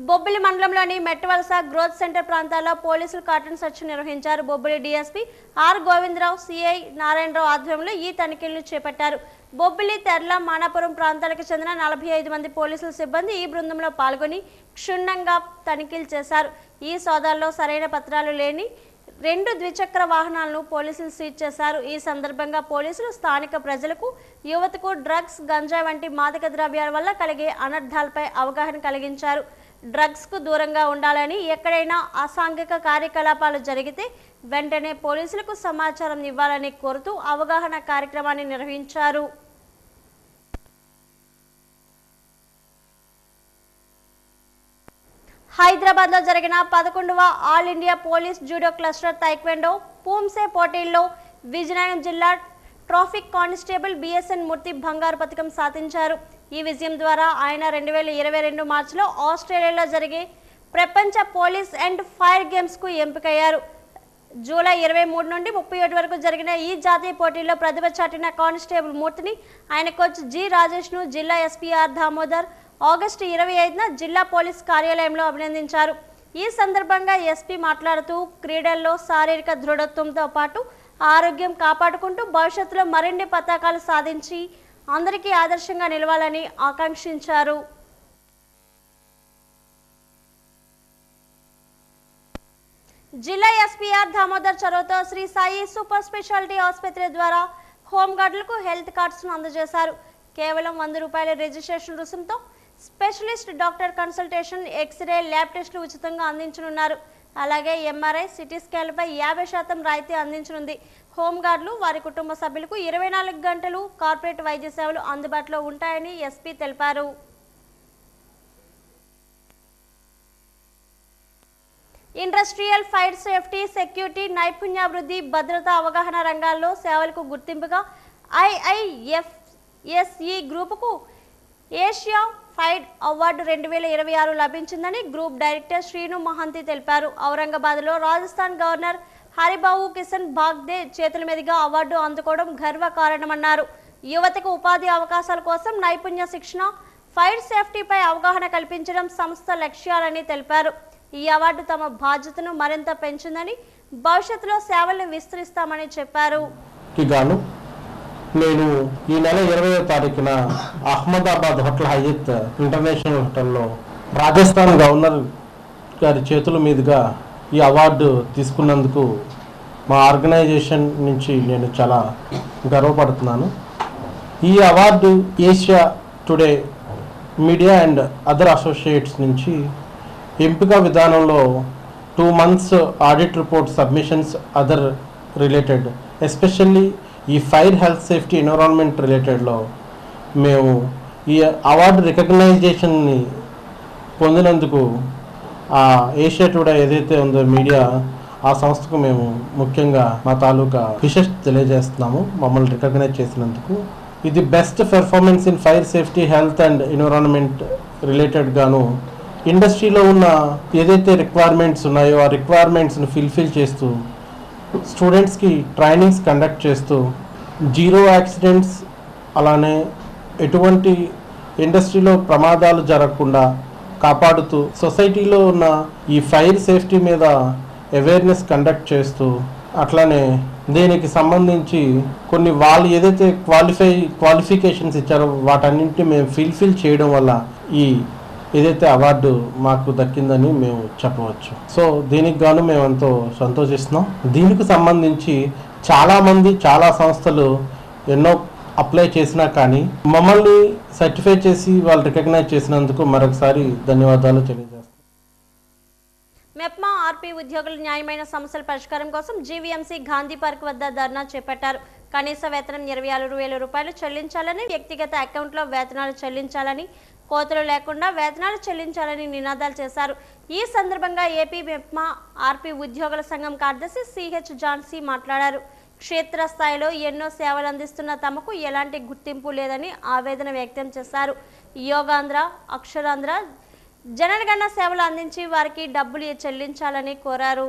బొబ్బిలి మండలంలోని మెట్టవలస, గ్రోత్ సెంటర్ ప్రాంతాల్లో పోలీసులు కాటన్ సెర్చ్ నిర్వహించారు. Bobbili DSP R Govindarao, CI Narayanarao ఆధ్వర్యంలో ఈ తనిఖీలను చేపట్టారు. బొబ్బిలి, తెర్ల, మానాపురం ప్రాంతాలకు చెందిన 45 మంది పోలీసుల సిబ్బంది ఈ బృందంలో పాల్గొని క్షుణ్ణంగా తనిఖీలు చేశారు. ఈ సోదాల్లో సరైన పత్రాలు లేని 2 ద్విచక్ర వాహనాలను పోలీసులు సీజ్ చేశారు. ఈ సందర్భంగా పోలీసులు స్థానిక ప్రజలకు, యువతకు డ్రగ్స్, గంజాయి వంటి మాదక ద్రవ్యాల వల్ల కలిగే అనర్థాలపై అవగాహన కలిగించారు. డ్రగ్స్కు దూరంగా ఉండాలని, ఎక్కడైనా అసాంఘిక కార్యకలాపాలు జరిగితే వెంటనే పోలీసులకు సమాచారం ఇవ్వాలని కోరుతూ అవగాహన కార్యక్రమాన్ని నిర్వహించారు. హైదరాబాద్లో జరిగిన 11వ all India police judo cluster taekwondo poomsae పోటీల్లో విజయనగరం జిల్లా ట్రాఫిక్ కానిస్టేబుల్ బిఎస్ఎన్ మూర్తి బంగారు పతకం సాధించారు. ఈ విజయం ద్వారా ఆయన 2022 మార్చిలో ఆస్ట్రేలియాలో జరిగే ప్రపంచ పోలీస్ అండ్ ఫైర్ గేమ్స్కు ఎంపికయ్యారు. జూలై 23 నుండి 31 వరకు జరిగిన ఈ జాతీయ పోటీల్లో ప్రతిభ చాటిన కానిస్టేబుల్ మూర్తిని ఆయన కోచ్ జి రాజేష్ను జిల్లా ఎస్పీ ఆర్ దామోదర్ ఆగస్టు 25న జిల్లా పోలీస్ కార్యాలయంలో అభినందించారు. ఈ సందర్భంగా ఎస్పీ మాట్లాడుతూ క్రీడల్లో శారీరక దృఢత్వంతో పాటు ఆరోగ్యం కాపాడుకుంటూ భవిష్యత్తులో మరిన్ని పతకాలు సాధించి అందరికీ ఆదర్శంగా నిలవాలని ఆకాంక్షించారు. జిల్లా ఎస్పీ ఆర్ దామోదర్ చొరవతో శ్రీ సాయి సూపర్ స్పెషాలిటీ ఆసుపత్రి ద్వారా హోంగార్డులకు హెల్త్ కార్డ్స్ను అందజేశారు. కేవలం 100 రూపాయల రిజిస్ట్రేషన్ రుసుంతో specialist doctor consultation, x-ray, lab టెస్టులు ఉచితంగా అందించనున్నారు. అలాగే ఎంఆర్ఐ, సిటీ స్కాన్లపై 50% రాయితీ అందించనుంది. హోంగార్డులు, వారి కుటుంబ సభ్యులకు 24 గంటలు కార్పొరేట్ వైద్య సేవలు అందుబాటులో ఉంటాయని ఎస్పీ తెలిపారు. ఇండస్ట్రియల్ ఫైర్ సేఫ్టీ, సెక్యూరిటీ, నైపుణ్యాభివృద్ధి, భద్రతా అవగాహన రంగాల్లో సేవలకు గుర్తింపుగా IIFSE గ్రూపుకు ఏషియా ఫైర్ అవార్డు 2026 లభించిందని గ్రూప్ డైరెక్టర్ శ్రీను మహంతి తెలిపారు. ఔరంగాబాద్లో రాజస్థాన్ గవర్నర్ హరిబాబు కిషన్ బాగ్దే చేతుల మీదుగా అవార్డు అందుకోవడం గర్వకారణమన్నారు. యువతకు ఉపాధి అవకాశాల కోసం నైపుణ్య శిక్షణ, ఫైర్ సేఫ్టీపై అవగాహన కల్పించడం సంస్థ లక్ష్యాలని తెలిపారు. ఈ అవార్డు తమ బాధ్యతను మరింత పెంచిందని, భవిష్యత్తులో సేవలను విస్తరిస్తామని చెప్పారు. నేను ఈ నెల 20వ తారీఖున అహ్మదాబాద్ హోటల్ హయత్ ఇంటర్నేషనల్ హోటల్లో రాజస్థాన్ గవర్నర్ గారి చేతుల మీదుగా ఈ అవార్డు తీసుకున్నందుకు మా ఆర్గనైజేషన్ నుంచి నేను చాలా గర్వపడుతున్నాను. ఈ award Asia today media and other associates నుంచి ఎంపిక విధానంలో 2 months audit report submissions other related, especially ఈ ఫైర్ హెల్త్ సేఫ్టీ ఎన్విరాన్మెంట్ రిలేటెడ్లో మేము ఈ అవార్డు రికగ్నైజేషన్ని పొందినందుకు ఆ ఏషియా టుడే ఏదైతే ఉందో మీడియా, ఆ సంస్థకు మేము ముఖ్యంగా మా తాలూకా విశేష తెలియజేస్తున్నాము మమ్మల్ని రికగ్నైజ్ చేసినందుకు. ఇది best performance in fire safety, health and environment related గాను ఇండస్ట్రీలో ఉన్న ఏదైతే రిక్వైర్మెంట్స్ ఉన్నాయో ఆ రిక్వైర్మెంట్స్ని ఫుల్ఫిల్ చేస్తూ, స్టూడెంట్స్కి ట్రైనింగ్స్ కండక్ట్ చేస్తూ, జీరో యాక్సిడెంట్స్, అలానే ఎటువంటి ఇండస్ట్రీలో ప్రమాదాలు జరగకుండా కాపాడుతూ, సొసైటీలో ఉన్న ఈ ఫైర్ సేఫ్టీ మీద అవేర్నెస్ కండక్ట్ చేస్తూ, అట్లానే దీనికి సంబంధించి కొన్ని వాళ్ళు ఏదైతే క్వాలిఫికేషన్స్ ఇచ్చారో వాటన్నింటినీ మేము ఫుల్ఫిల్ చేయడం వల్ల ఈ ఏదైతే అవార్డు మాకు దక్కిందని మేము చెప్పవచ్చు. సో దీనికి గాను మేము ఎంతో సంతోషిస్తున్నాం. దీనికి సంబంధించి చాలామంది, చాలా సంస్థలు ఎన్నో అప్లై చేసినా కానీ మమ్మల్ని సర్టిఫై చేసి వాళ్ళు రికగ్నైజ్ చేసినందుకు మరొకసారి ధన్యవాదాలు తెలియజేస్తాం. మెప్మా ఆర్పీ ఉద్యోగుల న్యాయమైన సమస్యల పరిష్కారం కోసం జీవీఎంసీ గాంధీ పార్క్ వద్ద ధర్నా చేపట్టారు. కనీస వేతనం 26,000 రూపాయలు చెల్లించాలని, వ్యక్తిగత అకౌంట్లో వేతనాలు చెల్లించాలని, కోతలు లేకుండా వేతనాలు చెల్లించాలని నినాదాలు చేశారు. ఈ సందర్భంగా ఏపీ మెప్మా ఆర్పీ ఉద్యోగుల సంఘం కార్యదర్శి సిహెచ్ జాన్సీ మాట్లాడారు. క్షేత్రస్థాయిలో ఎన్నో సేవలు అందిస్తున్న తమకు ఎలాంటి గుర్తింపు లేదని ఆవేదన వ్యక్తం చేశారు. యోగాంధ్ర, అక్షరాంధ్ర, జనగణన సేవలు అందించి వారికి డబ్బులు చెల్లించాలని కోరారు.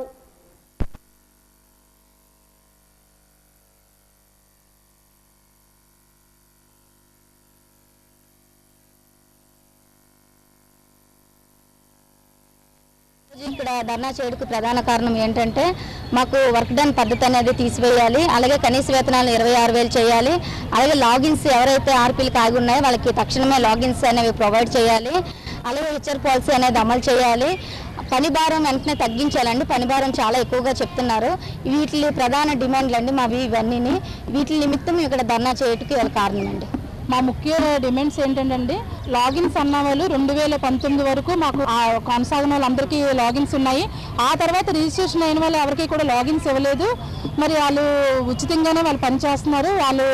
ఇక్కడ ధర్నా చేయడానికి ప్రధాన కారణం ఏంటంటే మాకు వర్క్ డన్ పద్ధతి అనేది తీసివేయాలి, అలాగే కనీస వేతనాలు 26,000 చేయాలి, అలాగే లాగిన్స్ ఎవరైతే ఆర్పీలకు ఆగి ఉన్నాయో వాళ్ళకి తక్షణమే లాగిన్స్ అనేవి ప్రొవైడ్ చేయాలి, అలాగే హెచ్ఆర్ పాలసీ అనేది అమలు చేయాలి, పని భారం వెంటనే తగ్గించాలండి. పని భారం చాలా ఎక్కువగా చెప్తున్నారు. వీటి ప్రధాన డిమాండ్లు అండి మావి ఇవన్నీ. వీటి నిమిత్తం ఇక్కడ ధర్నా చేయడానికి వాళ్ళ కారణం అండి. మా ముఖ్య డిమాండ్స్ ఏంటంటే లాగిన్స్ అన్న వాళ్ళు 2019 వరకు మాకు కొనసాగిన వాళ్ళందరికీ లాగిన్స్ ఉన్నాయి. ఆ తర్వాత రిజిస్ట్రేషన్ అయిన వాళ్ళు ఎవరికి కూడా లాగిన్స్ ఇవ్వలేదు. మరి వాళ్ళు ఉచితంగానే వాళ్ళు పనిచేస్తున్నారు, వాళ్ళు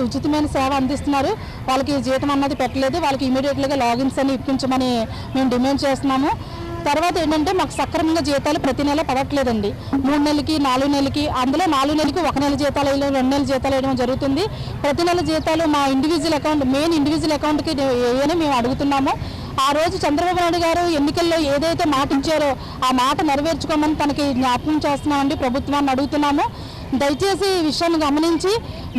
ఉచితమైన సేవ అందిస్తున్నారు, వాళ్ళకి జీతం అన్నది పెట్టలేదు. వాళ్ళకి ఇమీడియట్గా లాగిన్స్ అని ఇప్పించమని మేము డిమాండ్ చేస్తున్నాము. తర్వాత ఏంటంటే మాకు సక్రమంగా జీతాలు ప్రతి నెల పడట్లేదండి. 3 నెలలకి 4 నెలలకి, అందులో 4 నెలలకి 1 నెల జీతాలు వేయడం, 2 నెలల జీతాలు వేయడం జరుగుతుంది. ప్రతి నెల జీతాలు మా ఇండివిజువల్ అకౌంట్, మెయిన్ ఇండివిజువల్ అకౌంట్కి వేయని మేము అడుగుతున్నాము. ఆ రోజు చంద్రబాబు నాయుడు గారు ఎన్నికల్లో ఏదైతే మాట ఇచ్చారో ఆ మాట నెరవేర్చుకోమని తనకి జ్ఞాపకం చేస్తున్నామండి, ప్రభుత్వాన్ని అడుగుతున్నాము. దయచేసి ఈ విషయాన్ని గమనించి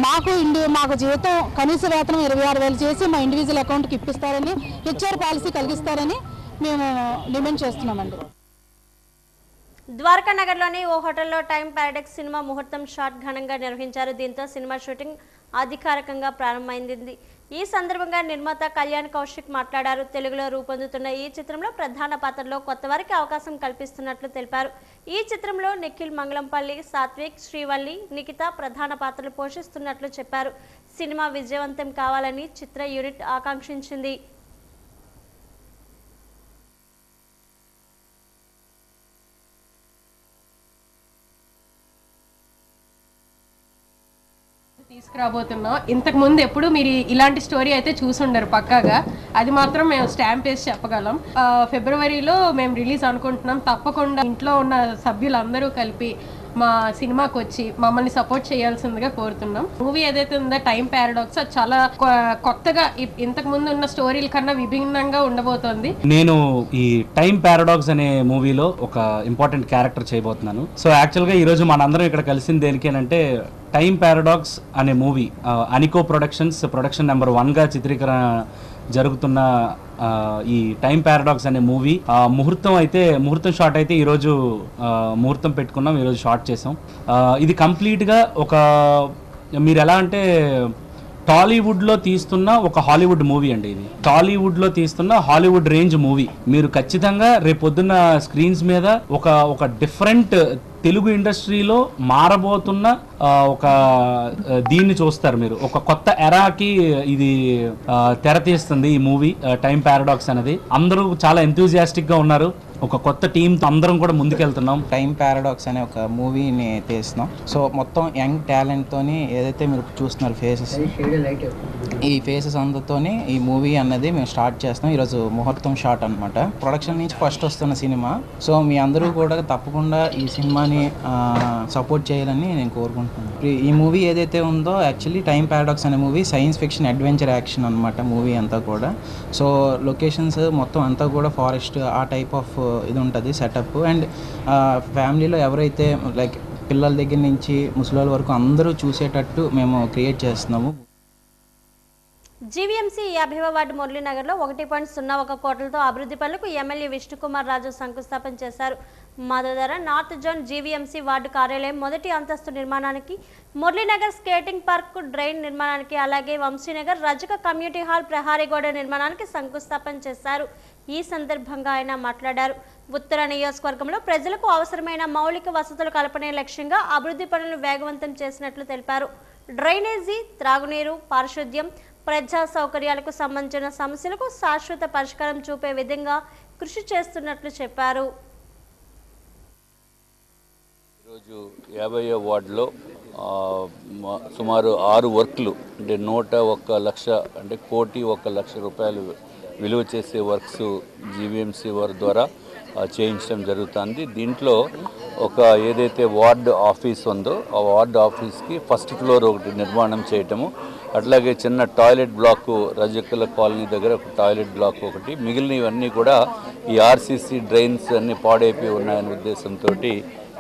మాకు జీతం కనీస వేతనం 26,000 చేసి మా ఇండివిజువల్ అకౌంట్కి ఇప్పిస్తారని, హెచ్ఆర్ పాలసీ కలిగిస్తారని మేము డిమాండ్ చేస్తున్నామండి. ద్వారకా నగర్లోని ఓ హోటల్లో టైం పారాడాక్స్ సినిమా ముహూర్తం షాట్ ఘనంగా నిర్వహించారు. దీంతో సినిమా షూటింగ్ అధికారికంగా ప్రారంభమైంది. ఈ సందర్భంగా నిర్మాత కళ్యాణ్ కౌశిక్ మాట్లాడారు. తెలుగులో రూపొందుతున్న ఈ చిత్రంలో ప్రధాన పాత్రలో కొత్త వారికి అవకాశం కల్పిస్తున్నట్లు తెలిపారు. ఈ చిత్రంలో నిఖిల్ మంగళంపల్లి, సాత్విక్, శ్రీవల్లి, నిఖిత ప్రధాన పాత్రలు పోషిస్తున్నట్లు చెప్పారు. సినిమా విజయవంతం కావాలని చిత్ర యూనిట్ ఆకాంక్షించింది. తీసుకురాబోతున్నాం. ఇంతకుముందు ఎప్పుడు మీరు ఇలాంటి స్టోరీ అయితే చూసుండరు పక్కాగా, అది మాత్రం మేము స్టాంప్ వేసి చెప్పగలం. ఫిబ్రవరిలో మేము రిలీజ్ అనుకుంటున్నాం. తప్పకుండా ఇంట్లో ఉన్న సభ్యులందరూ కలిపి మా సినిమాకి వచ్చి మమ్మల్ని సపోర్ట్ చేయాల్సిందిగా కోరుతున్నాం. మూవీ ఏదైతే ఉందో టైం పారాడాక్స్, అది చాలా కొత్తగా ఇంతకు ముందు ఉన్న స్టోరీల కన్నా విభిన్నంగా ఉండబోతోంది. నేను ఈ టైం పారాడాక్స్ అనే మూవీలో ఒక ఇంపార్టెంట్ క్యారెక్టర్ చేయబోతున్నాను. సో యాక్చువల్గా ఈరోజు మనందరం ఇక్కడ కలిసింది దేనికేనంటే టైం పారాడాక్స్ అనే మూవీ అనికో ప్రొడక్షన్స్ ప్రొడక్షన్ నెంబర్ 1గా చిత్రీకరణ జరుగుతున్న ఈ టైం పారాడాక్స్ అనే మూవీ ముహూర్తం షాట్ అయితే ఈరోజు ముహూర్తం పెట్టుకున్నాం, ఈరోజు షాట్ చేసాం. ఇది కంప్లీట్గా ఒక మీరు ఎలా అంటే టాలీవుడ్లో తీస్తున్న ఒక హాలీవుడ్ మూవీ అండి. ఇది టాలీవుడ్లో తీస్తున్న హాలీవుడ్ రేంజ్ మూవీ. మీరు ఖచ్చితంగా రేపొద్దున్న స్క్రీన్స్ మీద ఒక డిఫరెంట్ తెలుగు ఇండస్ట్రీలో మారబోతున్న ఒక దీన్ని చూస్తారు మీరు. ఒక కొత్త ఎరాకి ఇది తెర తీస్తుంది ఈ మూవీ టైం పారాడాక్స్ అనేది. అందరూ చాలా ఎంతూజియాస్టిక్ గా ఉన్నారు. ఒక కొత్త టీంతో అందరం కూడా ముందుకెళ్తున్నాం. టైం పారాడాక్స్ అనే ఒక మూవీని తీస్తున్నాం. సో మొత్తం యంగ్ టాలెంట్తోని ఏదైతే మీరు చూస్తున్నారు ఫేసెస్, ఈ ఫేసెస్ అందరితోని ఈ మూవీ అన్నది మేము స్టార్ట్ చేస్తున్నాం. ఈరోజు ముహూర్తం షాట్ అనమాట. ప్రొడక్షన్ నుంచి ఫస్ట్ వస్తున్న సినిమా. సో మీ అందరూ కూడా తప్పకుండా ఈ సినిమాని సపోర్ట్ చేయాలని నేను కోరుకుంటున్నాను. ఈ మూవీ ఏదైతే ఉందో యాక్చువల్లీ టైం పారాడాక్స్ అనే movie science fiction adventure action అనమాట మూవీ అంతా కూడా. సో లొకేషన్స్ మొత్తం అంతా కూడా ఫారెస్ట్ ఆ టైప్ ఆఫ్ ఇది ఉంటుంది సెటప్. అండ్ ఫ్యామిలీలో ఎవరైతే లైక్ పిల్లల దగ్గర నుంచి ముసలి వరకు అందరూ చూసేటట్టు మేము క్రియేట్ చేస్తున్నాము. జీవీఎంసీ 50వ వార్డు మురళీనగర్లో 1.01 కోట్లతో అభివృద్ధి పనులకు ఎమ్మెల్యే విష్ణుకుమార్ రాజు శంకుస్థాపన చేశారు. మదోదర నార్త్ జోన్ జీవీఎంసీ వార్డు కార్యాలయం మొదటి అంతస్తు నిర్మాణానికి, మురళీనగర్ స్కేటింగ్ పార్క్ డ్రైన్ నిర్మాణానికి, అలాగే వంశీనగర్ రజక కమ్యూనిటీ హాల్ ప్రహారీ గోడ నిర్మాణానికి శంకుస్థాపన చేశారు. ఈ సందర్భంగా ఆయన మాట్లాడారు. ఉత్తర నియోజకవర్గంలో ప్రజలకు అవసరమైన మౌలిక వసతులు కల్పనే లక్ష్యంగా అభివృద్ధి పనులను వేగవంతం చేసినట్లు తెలిపారు. డ్రైనేజీ, త్రాగునీరు, పారిశుద్ధ్యం, ప్రజా సౌకర్యాలకు సంబంధించిన సమస్యలకు శాశ్వత పరిష్కారం చూపే విధంగా కృషి చేస్తున్నట్లు చెప్పారు. ఈరోజు 50వ వార్డులో సుమారు 6 వర్క్లు అంటే 101 లక్ష అంటే 1,01 లక్ష రూపాయలు విలువ చేసే వర్క్స్ జీవీఎంసీ వారి ద్వారా చేయించడం జరుగుతుంది. దీంట్లో ఒక ఏదైతే వార్డు ఆఫీస్ ఉందో ఆ వార్డు ఆఫీస్కి ఫస్ట్ ఫ్లోర్ ఒకటి నిర్మాణం చేయటము, అట్లాగే చిన్న టాయిలెట్ బ్లాక్ రజకుల కాలనీ దగ్గర ఒక టాయిలెట్ బ్లాక్ ఒకటి, మిగిలినవన్నీ కూడా ఈ ఆర్సీసీ డ్రైన్స్ అన్నీ పాడైపోయి ఉన్నాయనే ఉద్దేశంతో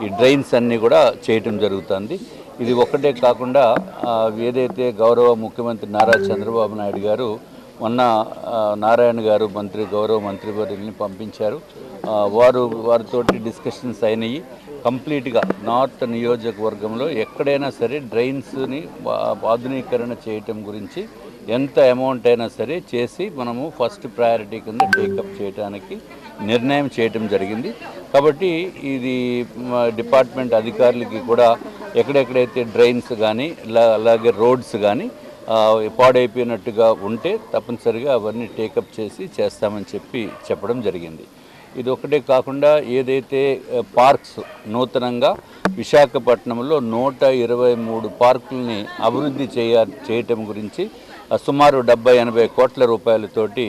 ఈ డ్రైన్స్ అన్నీ కూడా చేయటం జరుగుతుంది. ఇది ఒక్కటే కాకుండా ఏదైతే గౌరవ ముఖ్యమంత్రి నారా చంద్రబాబు నాయుడు గారు మొన్న నారాయణ గారు గౌరవ మంత్రివర్యుల్ని పంపించారు. వారితోటి డిస్కషన్స్ అయినాయి. కంప్లీట్గా నార్త్ నియోజకవర్గంలో ఎక్కడైనా సరే డ్రైన్స్ని ఆధునీకరణ చేయటం గురించి ఎంత అమౌంట్ అయినా సరే చేసి మనము ఫస్ట్ ప్రయారిటీ కింద టేకప్ చేయడానికి నిర్ణయం చేయటం జరిగింది. కాబట్టి ఇది డిపార్ట్మెంట్ అధికారులకి కూడా ఎక్కడెక్కడైతే డ్రైన్స్ కానీ అలాగే రోడ్స్ కానీ పాడైపోయినట్టుగా ఉంటే తప్పనిసరిగా అవన్నీ టేకప్ చేస్తామని చెప్పడం జరిగింది. ఇది ఒకటే కాకుండా ఏదైతే పార్క్స్ నూతనంగా విశాఖపట్నంలో 123 పార్కుల్ని అభివృద్ధి చేయటం గురించి సుమారు 70-80 కోట్ల రూపాయలతోటి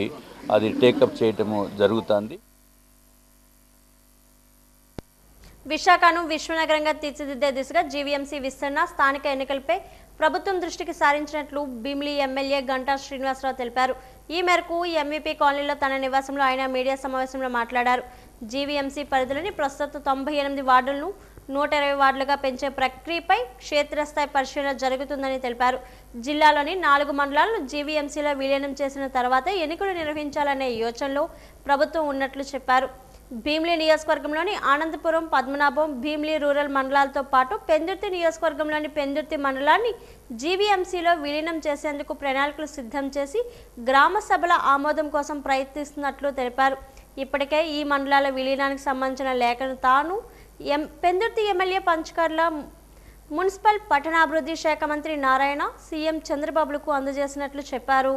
అది టేకప్ చేయటము జరుగుతుంది. విశాఖను విశ్వనగరంగా తీర్చిదిద్దే దిశగా జీవీఎంసీ విస్తరణ, స్థానిక ఎన్నికలపై ప్రభుత్వం దృష్టికి సారించినట్లు భీమిలి ఎమ్మెల్యే గంటా శ్రీనివాసరావు తెలిపారు. ఈ మేరకు ఎంవీపీ కాలనీలో తన నివాసంలో ఆయన మీడియా సమావేశంలో మాట్లాడారు. జీవీఎంసీ పరిధిలోని ప్రస్తుత 98 వార్డులను 120 వార్డులుగా పెంచే ప్రక్రియపై క్షేత్రస్థాయి పరిశీలన జరుగుతుందని తెలిపారు. జిల్లాలోని 4 మండలాలను జీవీఎంసీలో విలీనం చేసిన తర్వాత ఎన్నికలు నిర్వహించాలనే యోచనలో ప్రభుత్వం ఉన్నట్లు చెప్పారు. భీమిలి నియోజకవర్గంలోని ఆనందపురం, పద్మనాభం, భీమిలి రూరల్ మండలాలతో పాటు పెందుర్తి నియోజకవర్గంలోని పెందుర్తి మండలాన్ని జీవీఎంసీలో విలీనం చేసేందుకు ప్రణాళికలు సిద్ధం చేసి గ్రామ సభల ఆమోదం కోసం ప్రయత్నిస్తున్నట్లు తెలిపారు. ఇప్పటికే ఈ మండలాల విలీనానికి సంబంధించిన లేఖను తాను పెందుర్తి ఎమ్మెల్యే పంచకర్ల మున్సిపల్ పట్టణాభివృద్ధి శాఖ మంత్రి నారాయణ, సీఎం చంద్రబాబులకు అందజేసినట్లు చెప్పారు.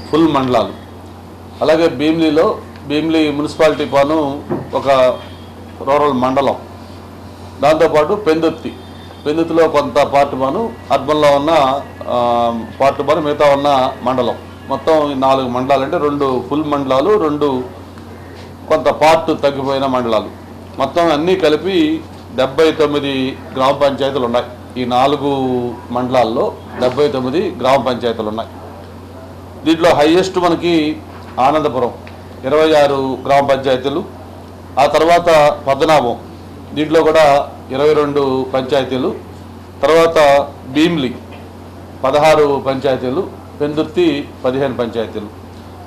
ఫుల్ మండలాలు అలాగే భీమిలిలో భీమిలి మున్సిపాలిటీ పాను ఒక రూరల్ మండలం, దాంతోపాటు పెందుతిలో కొంత పార్ట్ పాను, అర్బన్లో ఉన్న పార్ట్ పాను, మిగతా ఉన్న మండలం, మొత్తం 4 మండలాలు. అంటే 2 ఫుల్ మండలాలు, 2 కొంత పార్ట్ తగ్గిపోయిన మండలాలు, మొత్తం అన్నీ కలిపి 79 గ్రామ పంచాయతీలు ఉన్నాయి. ఈ 4 మండలాల్లో 79 గ్రామ పంచాయతీలు ఉన్నాయి. దీంట్లో హైయెస్ట్ మనకి ఆనందపురం 26 గ్రామ పంచాయతీలు, ఆ తర్వాత పద్మనాభం దీంట్లో కూడా 22 పంచాయతీలు, తర్వాత భీమిలి 16 పంచాయతీలు, పెందుర్తి 15 పంచాయతీలు,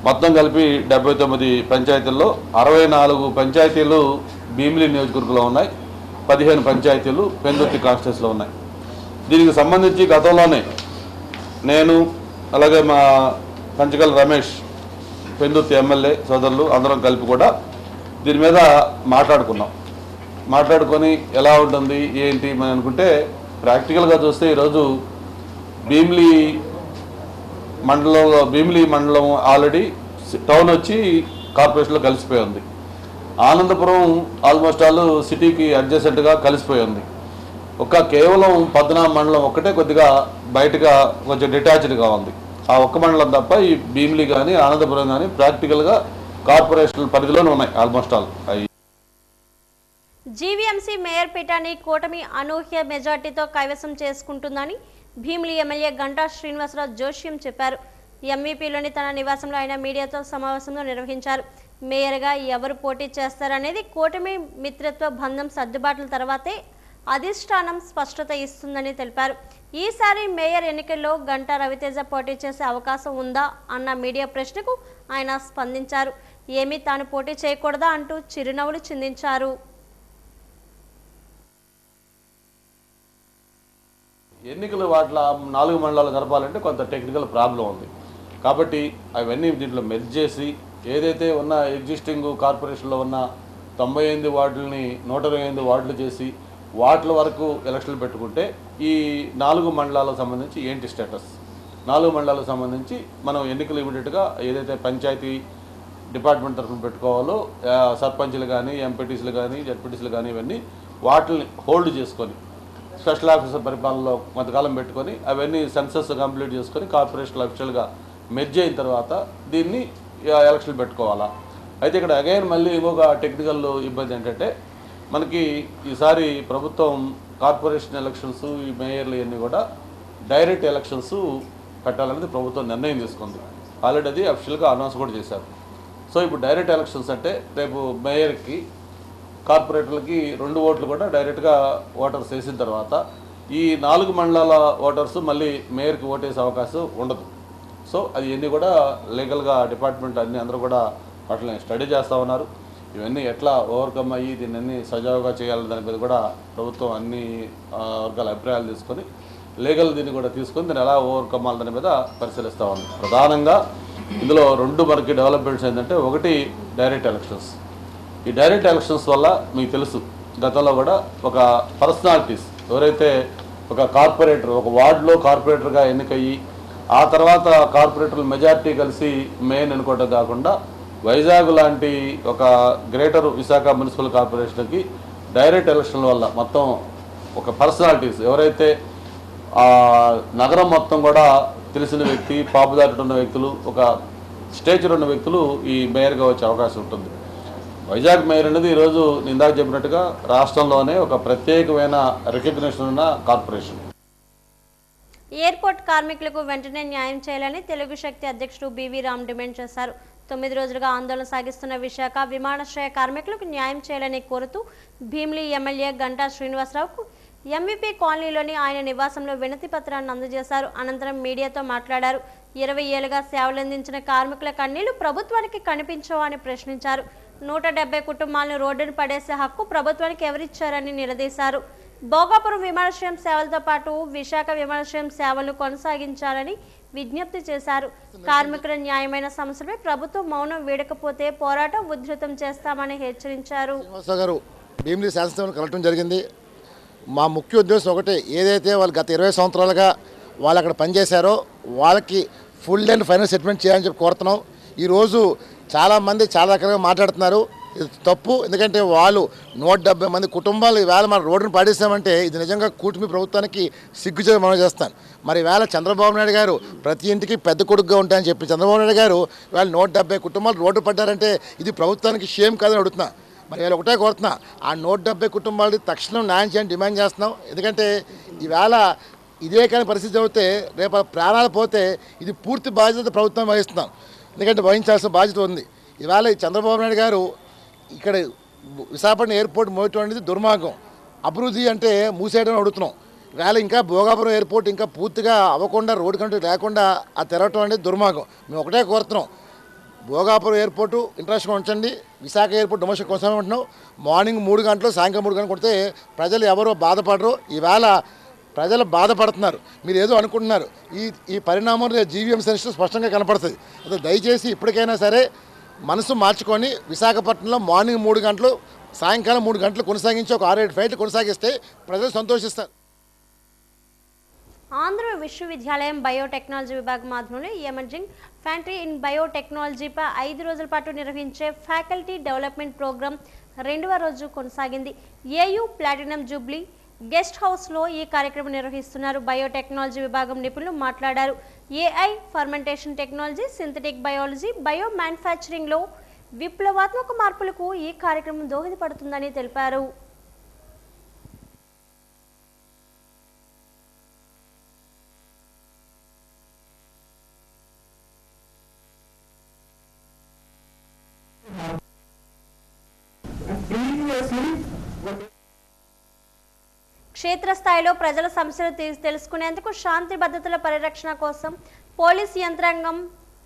మొత్తం కలిపి 79 పంచాయతీల్లో 64 పంచాయతీలు భీమిలి నియోజకవర్గంలో ఉన్నాయి, 15 పంచాయతీలు పెందుర్తి కాన్స్టిట్యూన్సీలో ఉన్నాయి. దీనికి సంబంధించి గతంలోనే నేను అలాగే మా పంచకల్ రమేష్ పెందుర్తి ఎమ్మెల్యే సోదరులు అందరం కలిపి కూడా దీని మీద మాట్లాడుకొని ఎలా ఉంటుంది ఏంటి అని అనుకుంటే, ప్రాక్టికల్గా చూస్తే ఈరోజు భీమిలి మండలం ఆల్రెడీ టౌన్ వచ్చి కార్పొరేషన్లో కలిసిపోయి ఉంది. ఆనందపురం ఆల్మోస్ట్ ఆల్ సిటీకి అడ్జసెంట్గా కలిసిపోయి ఉంది. కేవలం పద్మనాభం మండలం ఒక్కటే కొద్దిగా బయటగా కొంచెం డిటాచ్డ్గా ఉంది. ఆ ఒక్క మండలం తప్ప ఈ భీమిలి కానీ ఆనందపురం కానీ ప్రాక్టికల్గా కార్పొరేషన్ పరిధిలోనే ఉన్నాయి ఆల్మోస్ట్ ఆల్. జీవీఎంసీ మేయర్ పీఠాన్ని కూటమి అనూహ్య మెజార్టీతో కైవసం చేసుకుంటుందని భీమిలి ఎమ్మెల్యే గంటా శ్రీనివాసరావు జోష్యం చెప్పారు. ఎంవీపీలోని తన నివాసంలో ఆయన మీడియాతో సమావేశంలో నిర్వహించారు. మేయర్గా ఎవరు పోటీ చేస్తారనేది కూటమి మిత్రత్వ బంధం సర్దుబాట్ల తర్వాతే అధిష్టానం స్పష్టత ఇస్తుందని తెలిపారు. ఈసారి మేయర్ ఎన్నికల్లో గంటా రవితేజ పోటీ చేసే అవకాశం ఉందా అన్న మీడియా ప్రశ్నకు ఆయన స్పందించారు. ఏమీ తాను పోటీ చేయకూడదా అంటూ చిరునవ్వులు చిందించారు. ఎన్నికలు వాటిలో 4 మండలాలు జరపాలంటే కొంత టెక్నికల్ ప్రాబ్లం ఉంది. కాబట్టి అవన్నీ దీంట్లో మెర్జ్ చేసి ఏదైతే ఉన్న ఎగ్జిస్టింగ్ కార్పొరేషన్లో ఉన్న 98 వార్డులని 128 వార్డులు చేసి వార్డుల వరకు ఎలక్షన్లు పెట్టుకుంటే ఈ 4 మండలాలకు సంబంధించి ఏంటి స్టేటస్, 4 మండలాలకు సంబంధించి మనం ఎన్నికలు ఇమీడియట్గా ఏదైతే పంచాయతీ డిపార్ట్మెంట్ తరఫున పెట్టుకోవాలో సర్పంచ్లు కానీ ఎంపీటీసీలు కానీ జడ్పీటీసీలు కానీ ఇవన్నీ వాటిని హోల్డ్ చేసుకొని స్పెషల్ ఆఫీసర్ పరిపాలనలో కొంతకాలం పెట్టుకొని అవన్నీ సెన్సస్ కంప్లీట్ చేసుకొని కార్పొరేషన్ అఫీషియల్గా మెర్జ్ అయిన తర్వాత దీన్ని ఎలక్షన్లు పెట్టుకోవాలా. అయితే ఇక్కడ అగైన్ మళ్ళీ ఇంకొక టెక్నికల్ ఇబ్బంది ఏంటంటే, మనకి ఈసారి ప్రభుత్వం కార్పొరేషన్ ఎలక్షన్స్ ఈ మేయర్లు ఇవన్నీ కూడా డైరెక్ట్ ఎలక్షన్స్ పెట్టాలనేది ప్రభుత్వం నిర్ణయం తీసుకుంది. ఆల్రెడీ అది అఫీషియల్గా అనౌన్స్ కూడా చేశారు. సో ఇప్పుడు డైరెక్ట్ ఎలక్షన్స్ అంటే రేపు మేయర్కి కార్పొరేటర్లకి 2 ఓట్లు కూడా డైరెక్ట్గా ఓటర్స్ వేసిన తర్వాత ఈ 4 మండలాల ఓటర్స్ మళ్ళీ మేయర్కి ఓటేసే అవకాశం ఉండదు. సో అది ఇవన్నీ కూడా లీగల్గా డిపార్ట్మెంట్ అందరూ కూడా వాటిని స్టడీ చేస్తూ ఉన్నారు. ఇవన్నీ ఎట్లా ఓవర్కమ్ అయ్యి దీన్ని సజావుగా చేయాలని దాని మీద కూడా ప్రభుత్వం అన్ని వర్గాల అభిప్రాయాలు తీసుకొని లీగల్ దీన్ని కూడా తీసుకొని దీన్ని ఎలా ఓవర్కమ్ అవ్వాలి దాని మీద పరిశీలిస్తూ ఉంది. ప్రధానంగా ఇందులో 2 మనకి డెవలప్మెంట్స్ ఏంటంటే, ఒకటి డైరెక్ట్ ఎలక్షన్స్. ఈ డైరెక్ట్ ఎలక్షన్స్ వల్ల మీకు తెలుసు గతంలో కూడా ఒక పర్సనాలిటీస్ ఎవరైతే ఒక కార్పొరేటర్ ఒక వార్డులో కార్పొరేటర్గా ఎన్నికయ్యి ఆ తర్వాత కార్పొరేటర్లు మెజార్టీ కలిసి మెయిన్ ఎన్నుకోవడం కాకుండా వైజాగ్ లాంటి ఒక గ్రేటర్ విశాఖ మున్సిపల్ కార్పొరేషన్కి డైరెక్ట్ ఎలక్షన్ల వల్ల మొత్తం ఒక పర్సనాలిటీస్ ఎవరైతే నగరం మొత్తం కూడా తెలిసిన వ్యక్తి, పాపులారిటీ ఉన్న వ్యక్తులు, ఒక స్టేచర్ ఉన్న వ్యక్తులు ఈ మేయర్గా వచ్చే అవకాశం ఉంటుంది. వైజాగ్ మేయర్ అనేది ఈరోజు ఇందాక చెప్పినట్టుగా రాష్ట్రంలోనే ఒక ప్రత్యేకమైన రికగ్నిషన్ ఉన్న కార్పొరేషన్. ఎయిర్పోర్ట్ కార్మికులకు వెంటనే న్యాయం చేయాలని తెలుగు శక్తి అధ్యక్షుడు బివి రామ్ డిమాండ్ చేశారు. 9 రోజులుగా ఆందోళన సాగిస్తున్న విశాఖ విమానాశ్రయ కార్మికులకు న్యాయం చేయాలని కోరుతూ భీమిలి ఎమ్మెల్యే గంటా శ్రీనివాసరావుకు ఎంవీపీ కాలనీలోని ఆయన నివాసంలో వినతి పత్రాన్ని అందజేశారు. అనంతరం మీడియాతో మాట్లాడారు. 20 ఏళ్లుగా సేవలందించిన కార్మికుల కన్నీళ్లు ప్రభుత్వానికి కనిపించవని ప్రశ్నించారు. 170 కుటుంబాలను రోడ్డును పడేసే హక్కు ప్రభుత్వానికి ఎవరిచ్చారని నిలదీశారు. భోగాపురం విమానాశ్రయం సేవలతో పాటు విశాఖ విమానాశ్రయం సేవలను కొనసాగించాలని విజ్ఞప్తి చేశారు. కార్మికుల న్యాయమైన సమస్యలపై ప్రభుత్వం మౌనం వీడకపోతే పోరాటం ఉధృతం చేస్తామని హెచ్చరించారు. భీమిలి శాసనసభను కలవటం జరిగింది. మా ముఖ్య ఉద్దేశం ఒకటి, ఏదైతే వాళ్ళు గత 20 సంవత్సరాలుగా వాళ్ళు అక్కడ పనిచేశారో వాళ్ళకి ఫుల్ అండ్ ఫైనల్ సెటిల్మెంట్ చేయాలని చెప్పి కోరుతున్నాం. ఈరోజు చాలామంది చాలా రకాలుగా మాట్లాడుతున్నారు. ఇది తప్పు. ఎందుకంటే వాళ్ళు 170 మంది కుటుంబాలు ఈవేళ మన రోడ్డును పాడేసామంటే ఇది నిజంగా కూటమి ప్రభుత్వానికి సిగ్గుచేటు మనం చేస్తాను. మరి ఈవేళ చంద్రబాబు నాయుడు గారు ప్రతి ఇంటికి పెద్ద కొడుకుగా ఉంటాయని చెప్పి చంద్రబాబు నాయుడు గారు ఈవేళ 170 కుటుంబాలు రోడ్డు పడ్డారంటే ఇది ప్రభుత్వానికి షేమ్ కాదని అడుగుతున్నా. మరి వీళ్ళు ఒకటే కోరుతున్నా, ఆ 170 కుటుంబాలకి తక్షణం న్యాయం చేయని డిమాండ్ చేస్తున్నాం. ఎందుకంటే ఈవేళ ఇదే కానీ పరిస్థితి జరిగితే రేపు ప్రాణాలు పోతే ఇది పూర్తి బాధ్యత ప్రభుత్వం వహిస్తున్నాం. ఎందుకంటే వహించాల్సిన బాధ్యత ఉంది. ఈవేళ ఈ చంద్రబాబు నాయుడు గారు ఇక్కడ విశాఖపట్నం ఎయిర్పోర్ట్ మోయటం అనేది దుర్మార్గం. అభివృద్ధి అంటే మూసేయడం అడుగుతున్నాం. ఈవేళ ఇంకా భోగాపురం ఎయిర్పోర్ట్ ఇంకా పూర్తిగా అవ్వకుండా రోడ్డు కంటూ లేకుండా ఆ తెరవటం అనేది దుర్మార్గం. మేము ఒకటే కోరుతున్నాం, భోగాపురం ఎయిర్పోర్టు ఇంటర్నేషనల్ ఉంచండి, విశాఖ ఎయిర్పోర్ట్ డొమెస్టిక్ కొనసాగుంటున్నాం. మార్నింగ్ 3 గంటలు సాయంత్రం 3 గంటలు కొడితే ప్రజలు ఎవరో బాధపడరు. ఈవేళ ప్రజలు బాధపడుతున్నారు. మీరు ఏదో అనుకుంటున్నారు. ఈ పరిణామం జీవీఎం సెన్షన్ స్పష్టంగా కనపడుతుంది. అదే దయచేసి ఇప్పటికైనా సరే మనసు మార్చుకొని విశాఖపట్నంలో మార్నింగ్ 3 గంటలు సాయంకాలం 3 గంటలు కొనసాగించి ఒక 6-7 ఫ్లైట్లు కొనసాగిస్తే ప్రజలు సంతోషిస్తారు. ఆంధ్ర విశ్వవిద్యాలయం బయోటెక్నాలజీ విభాగం ఆధ్వర్యంలో ఎమర్జింగ్ ఫ్యాక్టరీ ఇన్ బయోటెక్నాలజీపై 5 రోజుల పాటు నిర్వహించే ఫ్యాకల్టీ డెవలప్మెంట్ ప్రోగ్రాం 2వ రోజు కొనసాగింది. ఏయూ ప్లాటినం జూబ్లీ గెస్ట్ హౌస్లో ఈ కార్యక్రమం నిర్వహిస్తున్నారు. బయోటెక్నాలజీ విభాగం నిపుణులు మాట్లాడారు. AI, fermentation technology, synthetic biology, bio మ్యానుఫ్యాక్చరింగ్లో విప్లవాత్మక మార్పులకు ఈ కార్యక్రమం దోహదపడుతుందని తెలిపారు. క్షేత్రస్థాయిలో ప్రజల సమస్యలు తెలుసుకునేందుకు శాంతి భద్రతల పరిరక్షణ కోసం పోలీస్ యంత్రాంగం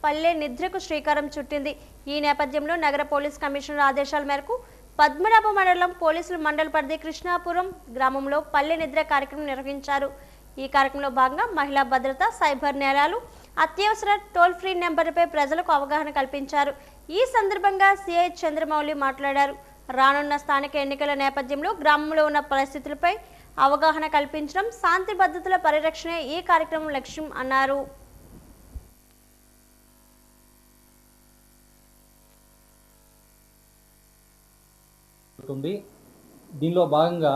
పల్లె నిద్రకు శ్రీకారం చుట్టింది. ఈ నేపథ్యంలో నగర పోలీస్ కమిషనర్ ఆదేశాల మేరకు పద్మనాభ మండలం పోలీసులు మండల పరిధి కృష్ణాపురం గ్రామంలో పల్లె నిద్ర కార్యక్రమం నిర్వహించారు. ఈ కార్యక్రమంలో భాగంగా మహిళా భద్రత, సైబర్ నేరాలు, అత్యవసర టోల్ ఫ్రీ నెంబర్పై ప్రజలకు అవగాహన కల్పించారు. ఈ సందర్భంగా సిఐ చంద్రమౌళి మాట్లాడారు. రానున్న స్థానిక ఎన్నికల నేపథ్యంలో గ్రామంలో ఉన్న పరిస్థితులపై అవగాహన కల్పించడం, శాంతి భద్రతల పరిరక్షణే ఈ కార్యక్రమం లక్ష్యం అన్నారు. దీనిలో భాగంగా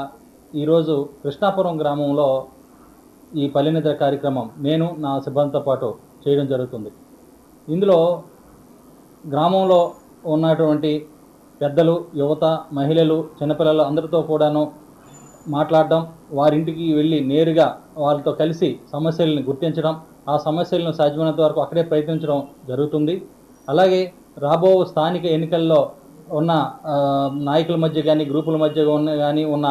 ఈరోజు కృష్ణాపురం గ్రామంలో ఈ పల్లె నిద్ర కార్యక్రమం నేను నా సిబ్బందితో పాటు చేయడం జరుగుతుంది. ఇందులో గ్రామంలో ఉన్నటువంటి పెద్దలు, యువత, మహిళలు, చిన్నపిల్లలు అందరితో కూడాను మాట్లాడడం, వారింటికి వెళ్ళి నేరుగా వాళ్ళతో కలిసి సమస్యలను గుర్తించడం, ఆ సమస్యలను సాధ్యమైనంత వరకు అక్కడే ప్రయత్నించడం జరుగుతుంది. అలాగే రాబో స్థానిక ఎన్నికల్లో ఉన్న నాయకుల మధ్య కానీ గ్రూపుల మధ్య ఉన్న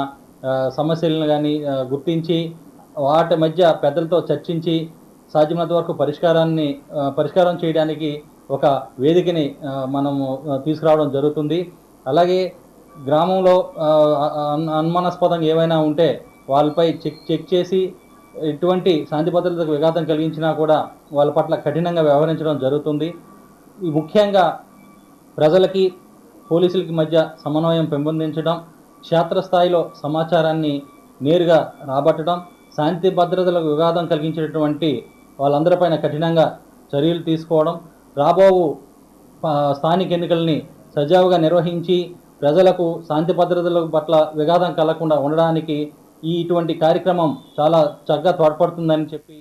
సమస్యలను కానీ గుర్తించి వాటి మధ్య పెద్దలతో చర్చించి సాధ్యమైనంత వరకు పరిష్కారం చేయడానికి ఒక వేదికని మనము తీసుకురావడం జరుగుతుంది. అలాగే గ్రామంలో అనుమానాస్పదంగా ఏవైనా ఉంటే వాళ్ళపై చెక్ చేసి ఎటువంటి శాంతి భద్రతకు విఘాతం కలిగించినా కూడా వాళ్ళ పట్ల కఠినంగా వ్యవహరించడం జరుగుతుంది. ముఖ్యంగా ప్రజలకి పోలీసులకి మధ్య సమన్వయం పెంపొందించడం, క్షేత్రస్థాయిలో సమాచారాన్ని నేరుగా రాబట్టడం, శాంతి భద్రతలకు విఘాతం కలిగించేటువంటి వాళ్ళందరిపైన కఠినంగా చర్యలు తీసుకోవడం, రాబో స్థానిక ఎన్నికల్ని సజావుగా నిర్వహించి ప్రజలకు శాంతి భద్రతల పట్ల విఘాతం కలగకుండా ఉండడానికి ఇటువంటి కార్యక్రమం చాలా చక్కగా తోడ్పడుతుందని చెప్పి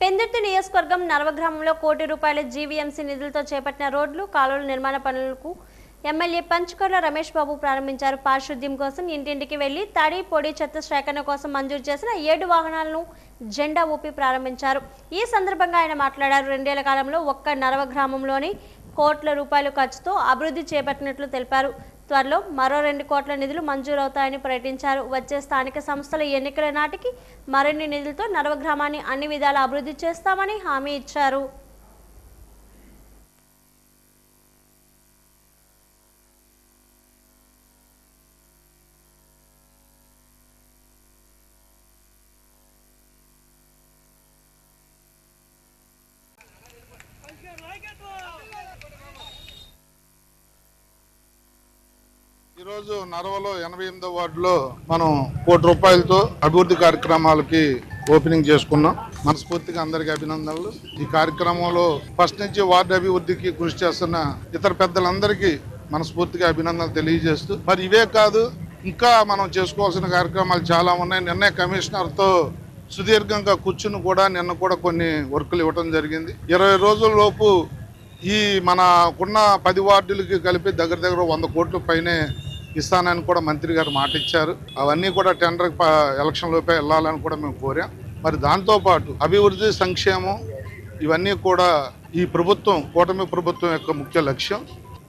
పెందుర్తి నియోజకవర్గం నర్వగ్రామంలో ₹1 కోటి జీవీఎంసీ నిధులతో చేపట్టిన రోడ్లు, కాలువల నిర్మాణ పనులకు ఎమ్మెల్యే పంచకర్ల రమేష్ బాబు ప్రారంభించారు. పారిశుద్ధ్యం కోసం ఇంటింటికి వెళ్లి తడి, పొడి, చెత్త సేకరణ కోసం మంజూరు చేసిన 7 వాహనాలను జెండా ఊపి ప్రారంభించారు. ఈ సందర్భంగా ఆయన మాట్లాడారు. 2 ఏళ్ల కాలంలో ఒక్క నర్వగ్రామంలోని కోట్ల రూపాయల ఖర్చుతో అభివృద్ధి చేపట్టినట్లు తెలిపారు. త్వరలో మరో 2 కోట్ల నిధులు మంజూరవుతాయని ప్రకటించారు. వచ్చే స్థానిక సంస్థల ఎన్నికల నాటికి మరిన్ని నిధులతో నర్వగ్రామాన్ని అన్ని విధాల అభివృద్ధి చేస్తామని హామీ ఇచ్చారు. ఈరోజు నర్వలో 88వ వార్డులో మనం ₹1 కోటి అభివృద్ధి కార్యక్రమాలకి ఓపెనింగ్ చేసుకున్నాం. మనస్ఫూర్తిగా అందరికీ అభినందనలు. ఈ కార్యక్రమంలో ఫస్ట్ నుంచి వార్డు అభివృద్ధికి కృషి చేస్తున్న ఇతర పెద్దలందరికీ మనస్ఫూర్తిగా అభినందనలు తెలియజేస్తూ, మరి ఇవే కాదు ఇంకా మనం చేసుకోవాల్సిన కార్యక్రమాలు చాలా ఉన్నాయి. నిన్నే కమిషనర్తో సుదీర్ఘంగా కూర్చుని కూడా నిన్న కూడా కొన్ని వర్కులు ఇవ్వడం జరిగింది. 20 రోజుల లోపు ఈ మనకున్న 10 వార్డులకి కలిపి దగ్గర 100 కోట్ల పైనే ఇస్తానని కూడా మంత్రి గారు మాట ఇచ్చారు. అవన్నీ కూడా టెండర్ ఎలక్షన్ లోపే వెళ్ళాలని కూడా మేము కోరాం. మరి దాంతోపాటు అభివృద్ధి, సంక్షేమం ఇవన్నీ కూడా ఈ ప్రభుత్వం, కూటమి ప్రభుత్వం యొక్క ముఖ్య లక్ష్యం.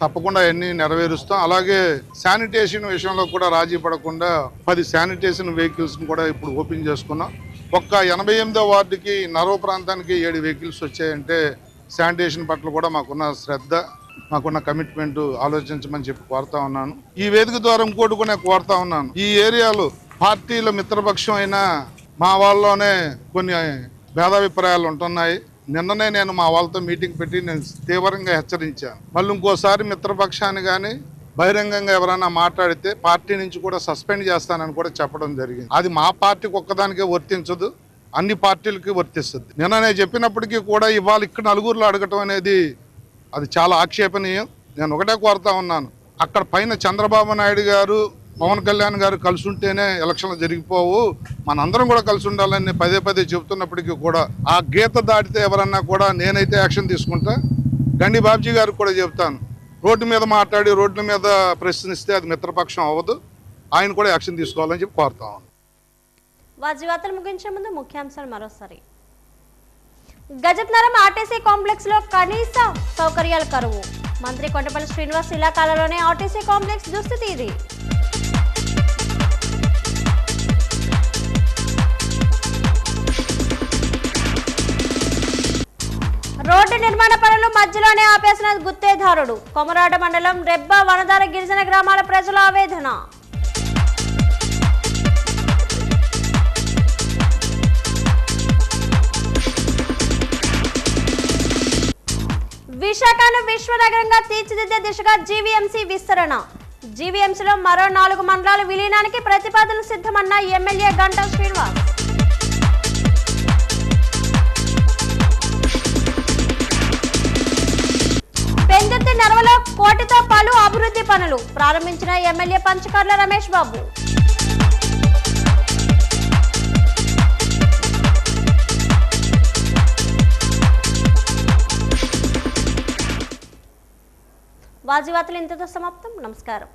తప్పకుండా అన్నీ నెరవేరుస్తాం. అలాగే శానిటేషన్ విషయంలో కూడా రాజీ పడకుండా 10 శానిటేషన్ వెహికల్స్ని కూడా ఇప్పుడు ఓపెన్ చేసుకున్నాం. ఒక్క 88వ వార్డుకి నరవ ప్రాంతానికి 7 వెహికల్స్ వచ్చాయంటే శానిటేషన్ పట్ల కూడా మాకున్న శ్రద్ధ, మాకున్న కమిట్మెంట్ ఆలోచించమని చెప్పి కోరుతా ఉన్నాను. ఈ వేదిక ద్వారా ఇంకోటి కూడా కోరుతా ఉన్నాను. ఈ ఏరియాలో పార్టీల మిత్రపక్షం అయినా మా వాళ్ళలోనే కొన్ని భేదాభిప్రాయాలు ఉంటున్నాయి. నిన్ననే నేను మా వాళ్ళతో మీటింగ్ పెట్టి నేను తీవ్రంగా హెచ్చరించాను. మళ్ళీ ఇంకోసారి మిత్రపక్షాన్ని కానీ బహిరంగంగా ఎవరైనా మాట్లాడితే పార్టీ నుంచి కూడా సస్పెండ్ చేస్తానని కూడా చెప్పడం జరిగింది. అది మా పార్టీకి ఒక్కదానికే వర్తించదు, అన్ని పార్టీలకి వర్తిస్తుంది. నిన్న నేను చెప్పినప్పటికీ కూడా ఇవాళ ఇక్కడ నలుగురిలో అడగటం అనేది అది చాలా ఆక్షేపణీయం. నేను ఒకటే కోరుతా ఉన్నాను, అక్కడ పైన చంద్రబాబు నాయుడు గారు, పవన్ కళ్యాణ్ గారు కలిసి ఉంటేనే ఎలక్షన్లు జరిగిపోవు, మనందరం కూడా కలిసి ఉండాలని పదే చెబుతున్నప్పటికీ కూడా ఆ గీత దాటితే ఎవరన్నా కూడా నేనైతే యాక్షన్ తీసుకుంటా. గండి బాబ్జీ గారికి కూడా చెప్తాను, రోడ్డు మీద మాట్లాడి రోడ్ల మీద ప్రశ్నిస్తే అది మిత్రపక్షం అవ్వదు, ఆయన కూడా యాక్షన్ తీసుకోవాలని చెప్పి కోరుతా ఉన్నాను. వార్తలు ముగించే ముందు ముఖ్యాంశాలు మరోసారి. గజపనగరం ఆర్టీసీ కాంప్లెక్స్ లో కనీస సౌకర్యాల కరువు. మంత్రి కొండపల్లి శ్రీనివాస్ ఇలాకాలలోనే ఆర్టీసీ కాంప్లెక్స్ దుస్థితి ఇది. రోడ్డు నిర్మాణ పనులు మధ్యలోనే ఆపేసిన గుత్తేదారుడు. కొమరాడ మండలం రెబ్బ వనదార గిరిజన గ్రామాల ప్రజల ఆవేదన. విశాఖను విశ్వనగరంగా తీర్చిదిద్దే దిశగా జీవీఎంసీ విస్తరణ. జీవీఎంసీలో మరో 4 మండలాల విలీనానికి ప్రతిపాదనలు సిద్ధమన్న ఎమ్మెల్యే గంటా శ్రీనివాస్. పెందుర్తి నరవలో కోటితో పలు అభివృద్ధి పనులు ప్రారంభించిన ఎమ్మెల్యే పంచకర్ల రమేష్ బాబు. వార్తలు ఇంతతో సమాప్తం. నమస్కారం.